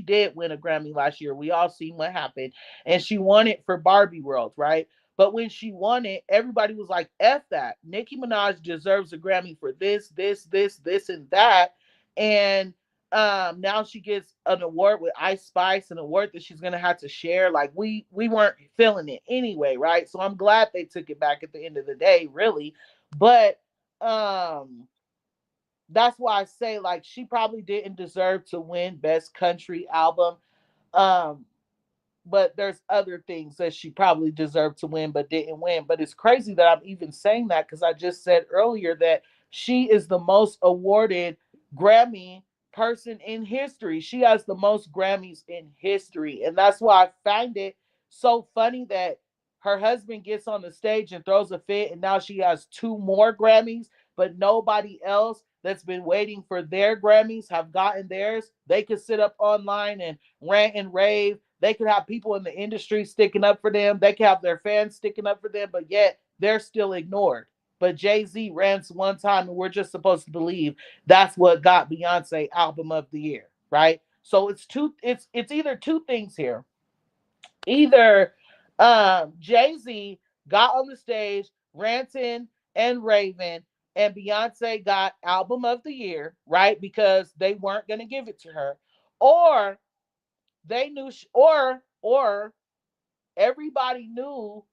did win a Grammy last year. We all seen what happened, and she won it for Barbie World, right? But when she won it, everybody was like, F that. Nicki Minaj deserves a Grammy for this, and that. And now she gets an award with Ice Spice, an award that she's gonna have to share. Like we weren't feeling it anyway, right? So I'm glad they took it back at the end of the day, really. But um that's why I say like she probably didn't deserve to win best country album. Um but there's other things that she probably deserved to win but didn't win. But it's crazy that I'm even saying that because I just said earlier that she is the most awarded Grammy person in history. She has the most Grammys in history. And that's why I find it so funny that her husband gets on the stage and throws a fit, and now she has two more Grammys, but nobody else that's been waiting for their Grammys have gotten theirs. They could sit up online and rant and rave. They could have people in the industry sticking up for them. They could have their fans sticking up for them, but yet they're still ignored. But Jay-Z rants one time, and we're just supposed to believe that's what got Beyonce album of the year, right? So it's either two things here. Either Jay-Z got on the stage ranting and raving, and Beyonce got album of the year, right? Because they weren't going to give it to her. Or they knew or everybody knew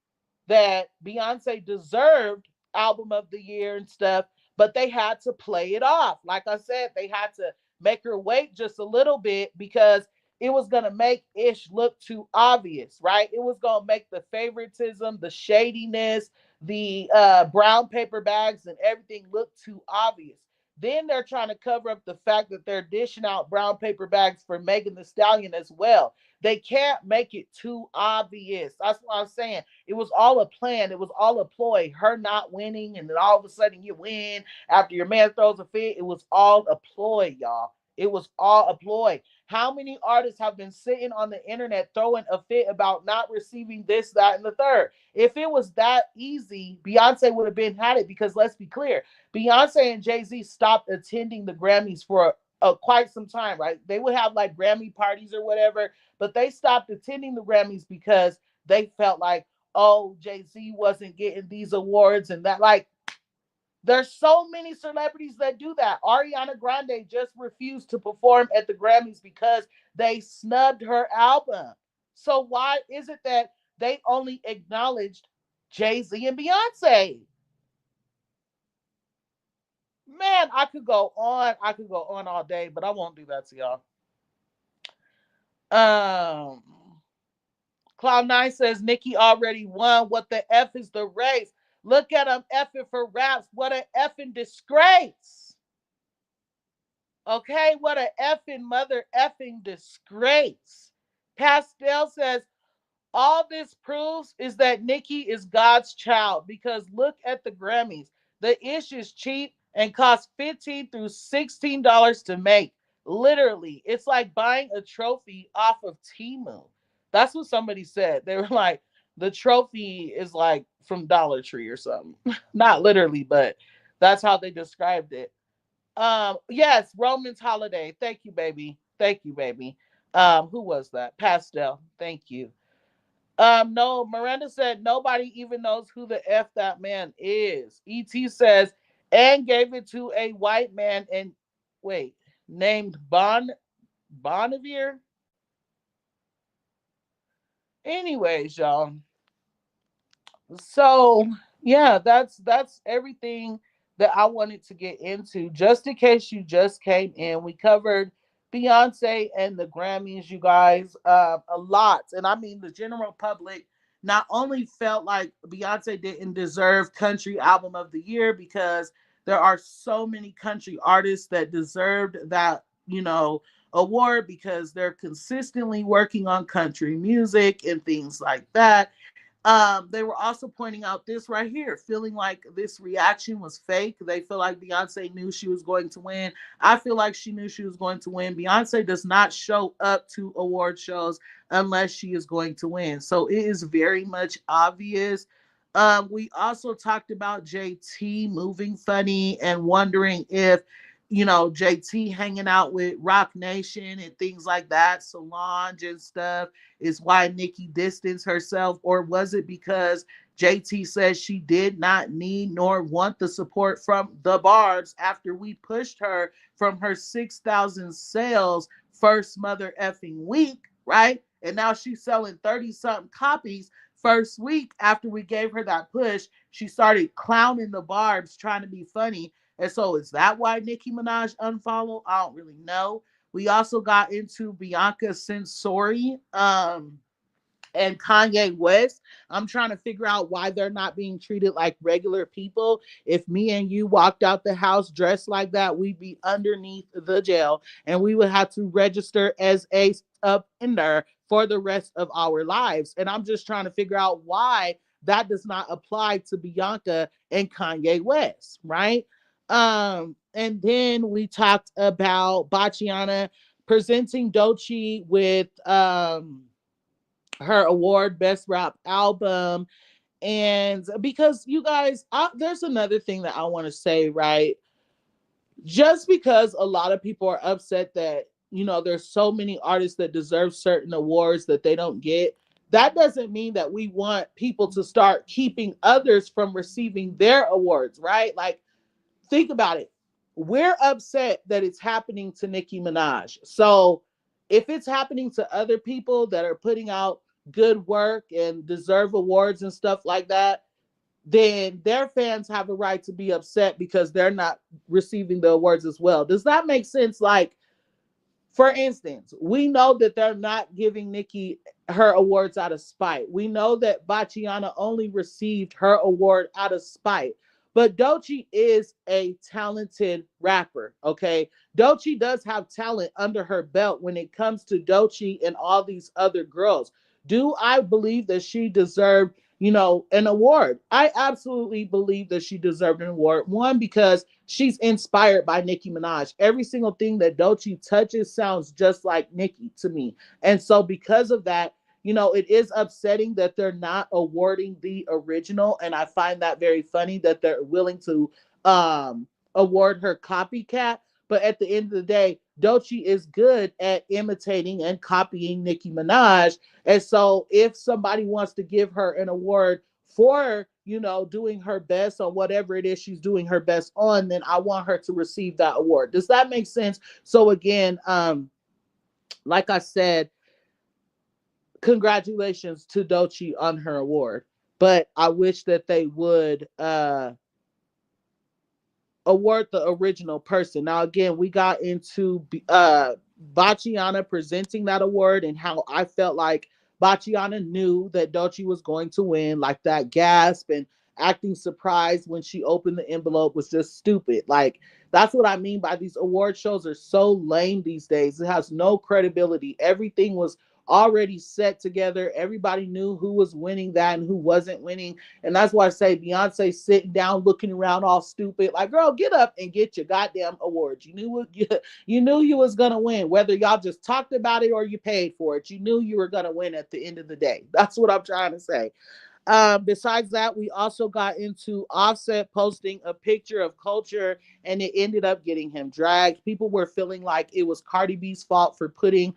that Beyonce deserved album of the year and stuff, but they had to play it off. Like I said, they had to make her wait just a little bit because it was going to make Ish look too obvious, right? It was going to make the favoritism, the shadiness, the brown paper bags and everything look too obvious. Then they're trying to cover up the fact that they're dishing out brown paper bags for Megan Thee Stallion as well. They can't make it too obvious. That's what I'm saying. It was all a plan. It was all a ploy. Her not winning, and then all of a sudden you win after your man throws a fit. It was all a ploy, y'all. It was all a ploy. How many artists have been sitting on the internet throwing a fit about not receiving this, that, and the third? If it was that easy, Beyonce would have been had it because let's be clear, Beyonce and Jay-Z stopped attending the Grammys for quite some time, right? They would have like Grammy parties or whatever, but they stopped attending the Grammys because they felt like, oh, Jay-Z wasn't getting these awards and that. Like, there's so many celebrities that do that. Ariana Grande just refused to perform at the Grammys because they snubbed her album. So why is it that they only acknowledged Jay-Z and Beyonce? Man, I could go on. I could go on all day, but I won't do that to y'all. Cloud9 says Nicki already won. What the F is the race? Look at him effing for raps. What an effing disgrace. Okay, what a effing mother effing disgrace. Pastel says all this proves is that Nicki is God's child because look at the Grammys. The ish is cheap and costs $15 through $16 to make. Literally, it's like buying a trophy off of Temu. That's what somebody said. They were like, the trophy is like from Dollar Tree or something. Not literally, but that's how they described it. Yes, Roman's Holiday. Thank you, baby. Thank you, baby. Who was that? Pastel. Thank you. No, Miranda said nobody even knows who the F that man is. ET says, and gave it to a white man and wait, named Bonnevier. Anyways, y'all. So yeah, that's everything that I wanted to get into. Just in case you just came in, we covered Beyonce and the Grammys, you guys, a lot, and I mean the general public not only felt like Beyonce didn't deserve Country Album of the Year because there are so many country artists that deserved that, award because they're consistently working on country music and things like that. They were also pointing out this right here, feeling like this reaction was fake. They feel like Beyonce knew she was going to win. I feel like she knew she was going to win. Beyonce does not show up to award shows unless she is going to win. So it is very much obvious. We also talked about JT moving funny and wondering if, JT hanging out with Roc Nation and things like that, Solange and stuff is why Nicki distanced herself, or was it because JT says she did not need nor want the support from the Barbs after we pushed her from her 6,000 sales first mother effing week, right? And now she's selling 30 something copies first week after we gave her that push. She started clowning the Barbs, trying to be funny. And so is that why Nicki Minaj unfollowed? I don't really know. We also got into Bianca Censori and Kanye West. I'm trying to figure out why they're not being treated like regular people. If me and you walked out the house dressed like that, we'd be underneath the jail and we would have to register as a offender for the rest of our lives. And I'm just trying to figure out why that does not apply to Bianca and Kanye West, right? And then we talked about Bachiana presenting Doechii with her award, Best Rap Album. And because you guys, there's another thing that I want to say, right? Just because a lot of people are upset that, there's so many artists that deserve certain awards that they don't get, that doesn't mean that we want people to start keeping others from receiving their awards, right? Like, think about it. We're upset that it's happening to Nicki Minaj. So if it's happening to other people that are putting out good work and deserve awards and stuff like that, then their fans have a right to be upset because they're not receiving the awards as well. Does that make sense? Like, for instance, we know that they're not giving Nicki her awards out of spite. We know that Bachiana only received her award out of spite. But Doechii is a talented rapper, okay? Doechii does have talent under her belt when it comes to Doechii and all these other girls. Do I believe that she deserved, an award? I absolutely believe that she deserved an award. One, because she's inspired by Nicki Minaj. Every single thing that Doechii touches sounds just like Nicki to me. And so because of that, it is upsetting that they're not awarding the original. And I find that very funny that they're willing to award her copycat. But at the end of the day, Doechii is good at imitating and copying Nicki Minaj. And so if somebody wants to give her an award for, doing her best on whatever it is she's doing her best on, then I want her to receive that award. Does that make sense? So again, like I said, congratulations to Doechii on her award. But I wish that they would award the original person. Now, again, we got into Bachiana presenting that award and how I felt like Bachiana knew that Doechii was going to win, like that gasp and acting surprised when she opened the envelope was just stupid. Like, that's what I mean by these award shows are so lame these days. It has no credibility. Everything was already set together. Everybody knew who was winning that and who wasn't winning. And that's why I say Beyonce sitting down, looking around all stupid. Like, girl, get up and get your goddamn awards. You knew you knew you was gonna win, whether y'all just talked about it or you paid for it. You knew you were gonna win at the end of the day. That's what I'm trying to say. Besides that, we also got into Offset posting a picture of Culture, and it ended up getting him dragged. People were feeling like it was Cardi B's fault for putting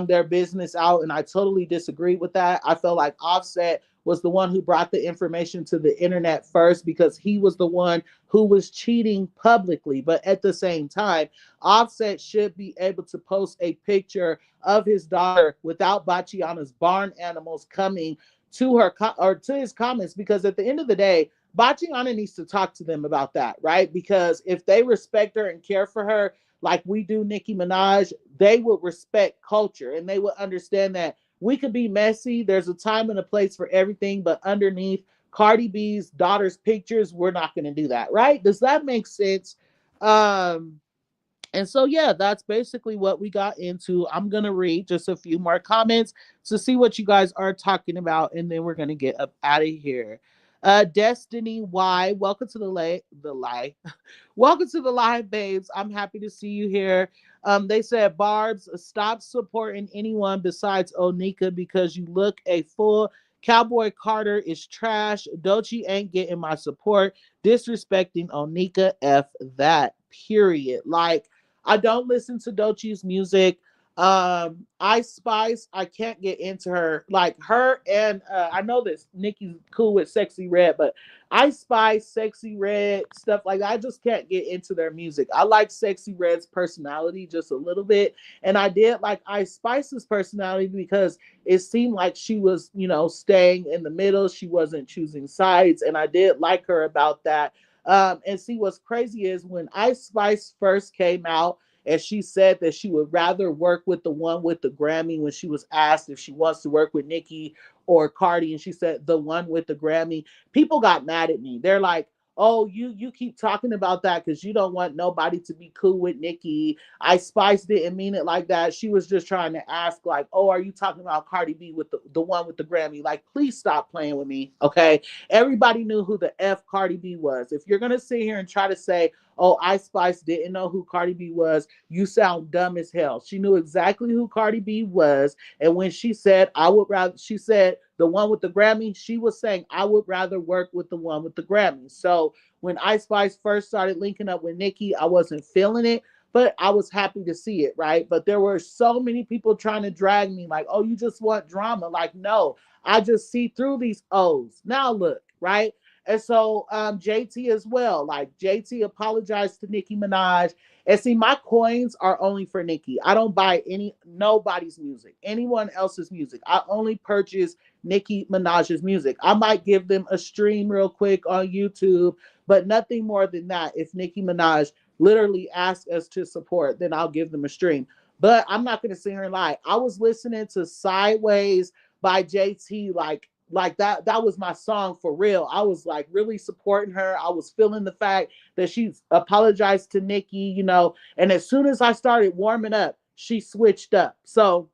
their business out, and I totally disagree with that. I felt like Offset was the one who brought the information to the internet first because he was the one who was cheating publicly. But at the same time, Offset should be able to post a picture of his daughter without Bachiana's barn animals coming to her or to his comments, because at the end of the day, Bachiana needs to talk to them about that, right? Because if they respect her and care for her like we do Nicki Minaj, they would respect Culture and they would understand that we could be messy. There's a time and a place for everything, but underneath Cardi B's daughter's pictures, we're not going to do that, right? Does that make sense? Um, and so, yeah, that's basically what we got into. I'm going to read just a few more comments to see what you guys are talking about, and then we're going to get up out of here. Destiny Y, welcome to welcome to the live, babes. I'm happy to see you here. They said, Barb's, stop supporting anyone besides Onika because you look a fool. Cowboy Carter is trash. Doechii ain't getting my support. Disrespecting Onika, F that, period. Like, I don't listen to Doechii's music. Ice Spice, I can't get into her. Like her and I know that Nikki's cool with Sexy Red, but Ice Spice, Sexy Red, stuff like that, I just can't get into their music. I like Sexy Red's personality just a little bit, and I did like Ice Spice's personality because it seemed like she was, staying in the middle. She wasn't choosing sides, and I did like her about that. And see, what's crazy is when Ice Spice first came out, and she said that she would rather work with the one with the Grammy when she was asked if she wants to work with Nicki or Cardi, and she said the one with the Grammy. People got mad at me. They're like, "Oh, you keep talking about that because you don't want nobody to be cool with Nicki." I Spice didn't mean it like that. She was just trying to ask, like, "Oh, are you talking about Cardi B with the one with the Grammy?" Like, please stop playing with me, okay? Everybody knew who the F Cardi B was. If you're gonna sit here and try to say, "Oh, Ice Spice didn't know who Cardi B was," you sound dumb as hell. She knew exactly who Cardi B was. And when she said, she said the one with the Grammy, she was saying, I would rather work with the one with the Grammy. So when Ice Spice first started linking up with Nicki, I wasn't feeling it, but I was happy to see it, right? But there were so many people trying to drag me like, oh, you just want drama. Like, no, I just see through these O's. Now look, right? And so JT as well. Like JT apologized to Nicki Minaj. And see, my coins are only for Nicki. I don't buy nobody's music, anyone else's music. I only purchase Nicki Minaj's music. I might give them a stream real quick on YouTube, but nothing more than that. If Nicki Minaj literally asks us to support, then I'll give them a stream. But I'm not going to sit here and lie. I was listening to Sideways by JT like that was my song for real. I was like really supporting her. I was feeling the fact that she apologized to Nicki, and as soon as I started warming up, she switched up. So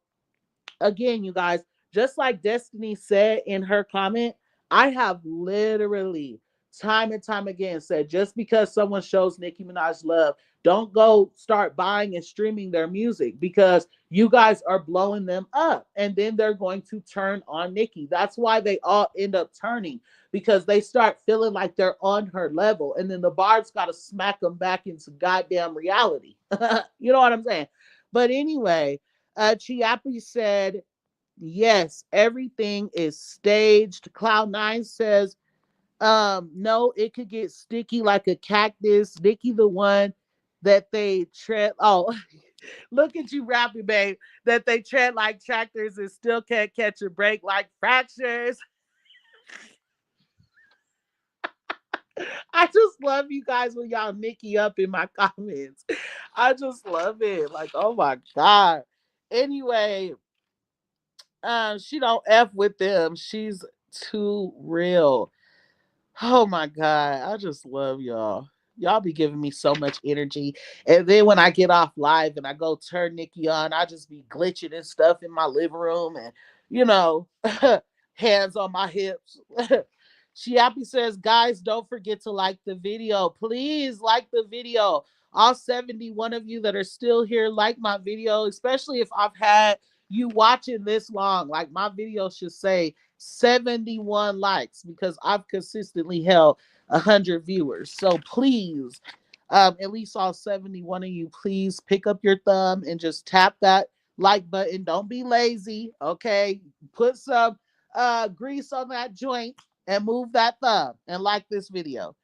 again, you guys, just like Destiny said in her comment, I have literally time and time again said, just because someone shows Nicki Minaj love, don't go start buying and streaming their music because you guys are blowing them up and then they're going to turn on Nicki. That's why they all end up turning, because they start feeling like they're on her level, and then the barbs got to smack them back into goddamn reality. You know what I'm saying? But anyway, Chiapi said, yes, everything is staged. Cloud9 says, no, it could get sticky like a cactus. Nicki, the one that they tread. Oh, look at you rapping, babe. That they tread like tractors and still can't catch a break like fractures. I just love you guys when y'all Nikki up in my comments. I just love it. Like, oh my God. Anyway, she don't F with them. She's too real. Oh my God. I just love y'all. Y'all be giving me so much energy. And then when I get off live and I go turn Nikki on, I just be glitching and stuff in my living room and, you know, hands on my hips. She happy says, guys, don't forget to like the video. Please like the video. All 71 of you that are still here, like my video, especially if I've had you watching this long. Like my video should say 71 likes because I've consistently held 100 viewers. So please, at least all 71 of you, please pick up your thumb and just tap that like button. Don't be lazy, okay? Put some grease on that joint and move that thumb and like this video.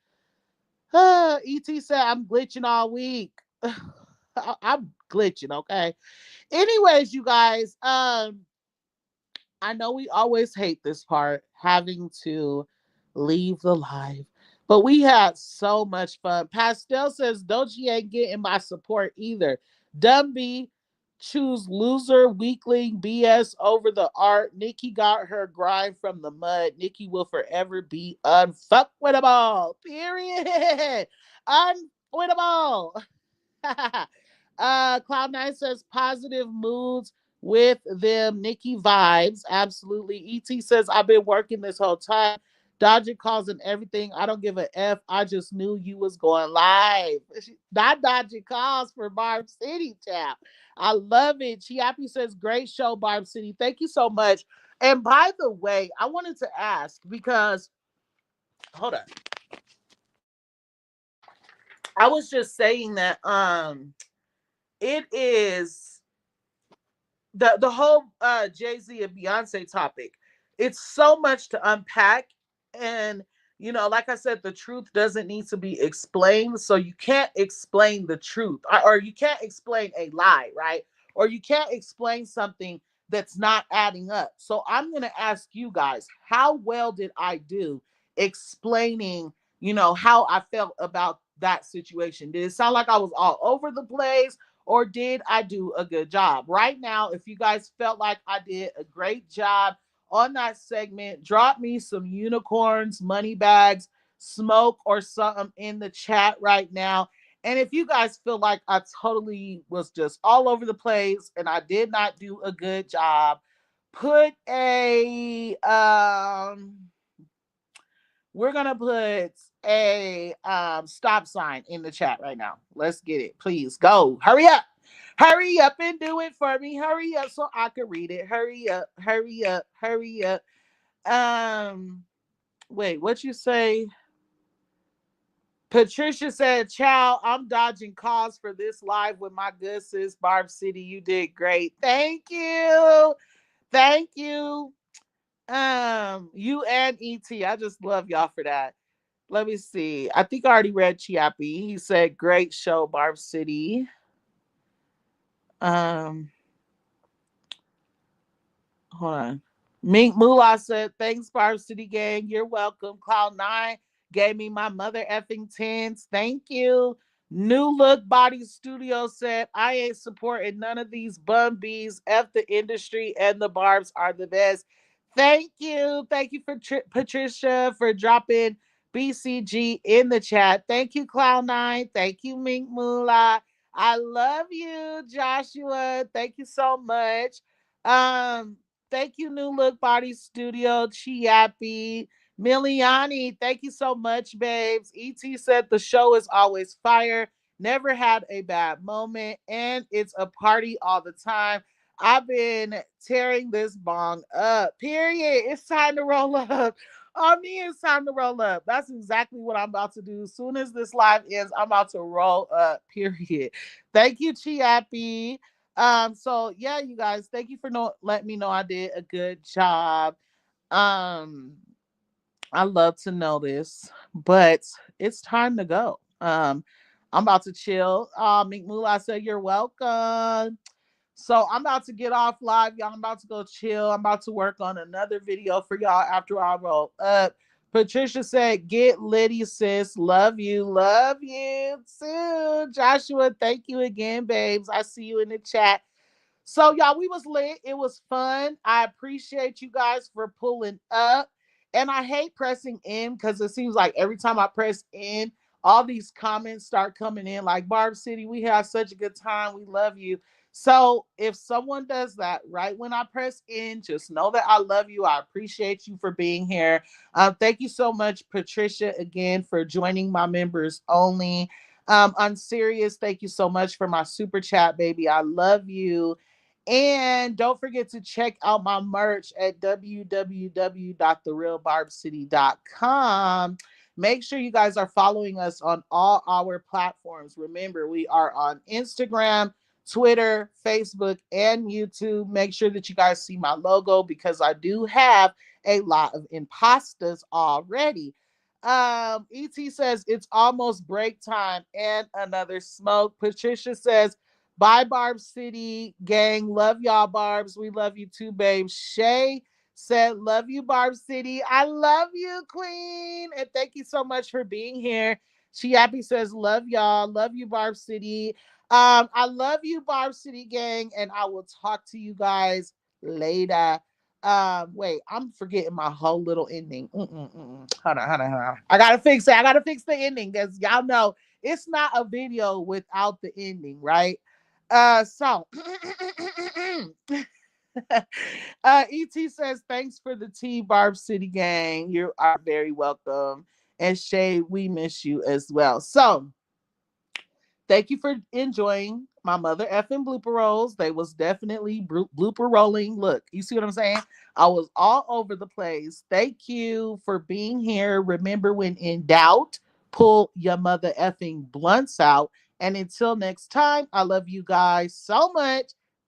ET said I'm glitching all week. I'm glitching, okay? Anyways, you guys, I know we always hate this part, having to leave the live, but we had so much fun. Pastel says Doechii ain't getting my support either. Dumby choose loser weakling BS over the art. Nikki got her grind from the mud. Nikki will forever be unfuckwittable. Period. Unwittable. Cloud9 says positive moods with them. Nikki vibes. Absolutely. ET says I've been working this whole time. Dodging calls and everything. I don't give a F. I just knew you was going live. Not dodging calls for Barb City, chap. I love it. Chiappy says great show, Barb City. Thank you so much. And by the way, I wanted to ask because hold on. I was just saying that it is the whole Jay-Z and Beyonce topic. It's so much to unpack. And you know, like I said, the truth doesn't need to be explained. So you can't explain the truth, or you can't explain a lie, right? Or you can't explain something that's not adding up. So I'm going to ask you guys, how well did I do explaining, you know, how I felt about that situation? Did it sound like I was all over the place? Or did I do a good job? Right now, if you guys felt like I did a great job on that segment, drop me some unicorns, money bags, smoke, or something in the chat right now. And if you guys feel like I totally was just all over the place and I did not do a good job, put a we're gonna put a stop sign in the chat right now. Let's get it. Please go. Hurry up. Hurry up and do it for me. Hurry up so I can read it. Hurry up. Hurry up. Hurry up. Wait, what you say? Patricia said, Chow, I'm dodging calls for this live with my good sis, Barb City. You did great. Thank you. Thank you. You and ET. I just love y'all for that. Let me see. I think I already read Chiappy. He said, great show, Barb City. Hold on. Mink Moolah said, thanks, Barb City Gang. You're welcome. Cloud9 gave me my mother effing tens. Thank you. New Look Body Studio said, I ain't supporting none of these bum bees. F the industry and the Barbs are the best. Thank you. Thank you for Patricia for dropping BCG in the chat. Thank you, Cloud9. Thank you, Mink Moolah. I love you, Joshua. Thank you so much. Thank you, New Look Body Studio, Chiappy. Miliani, thank you so much, babes. ET said the show is always fire. Never had a bad moment, and it's a party all the time. I've been tearing this bong up. Period. It's time to roll up. On me, it's time to roll up. That's exactly what I'm about to do. As soon as this live ends, I'm about to roll up. Period. Thank you, Chiappy. So yeah, you guys, thank you for letting me know I did a good job. Um, I love to know this, but it's time to go. I'm about to chill. Meek Moolah said you're welcome. So I'm about to get off live, y'all. I'm about to go chill. I'm about to work on another video for y'all after I roll up. Patricia said, get litty, sis. Love you. Love you too. Joshua, thank you again, babes. I see you in the chat. So y'all, we was lit. It was fun. I appreciate you guys for pulling up. And I hate pressing in because it seems like every time I press in, all these comments start coming in like Barb City, we have such a good time. We love you. So if someone does that right when I press in, just know that I love you. I appreciate you for being here. Thank you so much, Patricia, again for joining my members only. I'm serious. Thank you so much for my super chat, baby. I love you. And don't forget to check out my merch at www.therealbarbcity.com. Make sure you guys are following us on all our platforms. Remember, we are on Instagram, Twitter, Facebook, and YouTube. Make sure that you guys see my logo because I do have a lot of imposters already. ET says it's almost break time and another smoke. Patricia says, bye, Barb City gang. Love y'all, Barbs. We love you too, babe. Shay said, love you, Barb City. I love you, Queen. And thank you so much for being here. She Happy says, love y'all. Love you, Barb City. I love you, Barb City gang. And I will talk to you guys later. Wait, I'm forgetting my whole little ending. Hold on. I gotta fix it. I gotta fix the ending because y'all know it's not a video without the ending, right? So ET says, thanks for the tea, Barb City gang. You are very welcome. And Shay, we miss you as well. So thank you for enjoying my mother effing blooper rolls. They was definitely blooper rolling. Look, you see what I'm saying? I was all over the place. Thank you for being here. Remember, when in doubt, pull your mother effing blunts out. And until next time, I love you guys so much.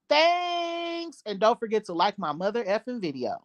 Thanks. And don't forget to like my mother effing video.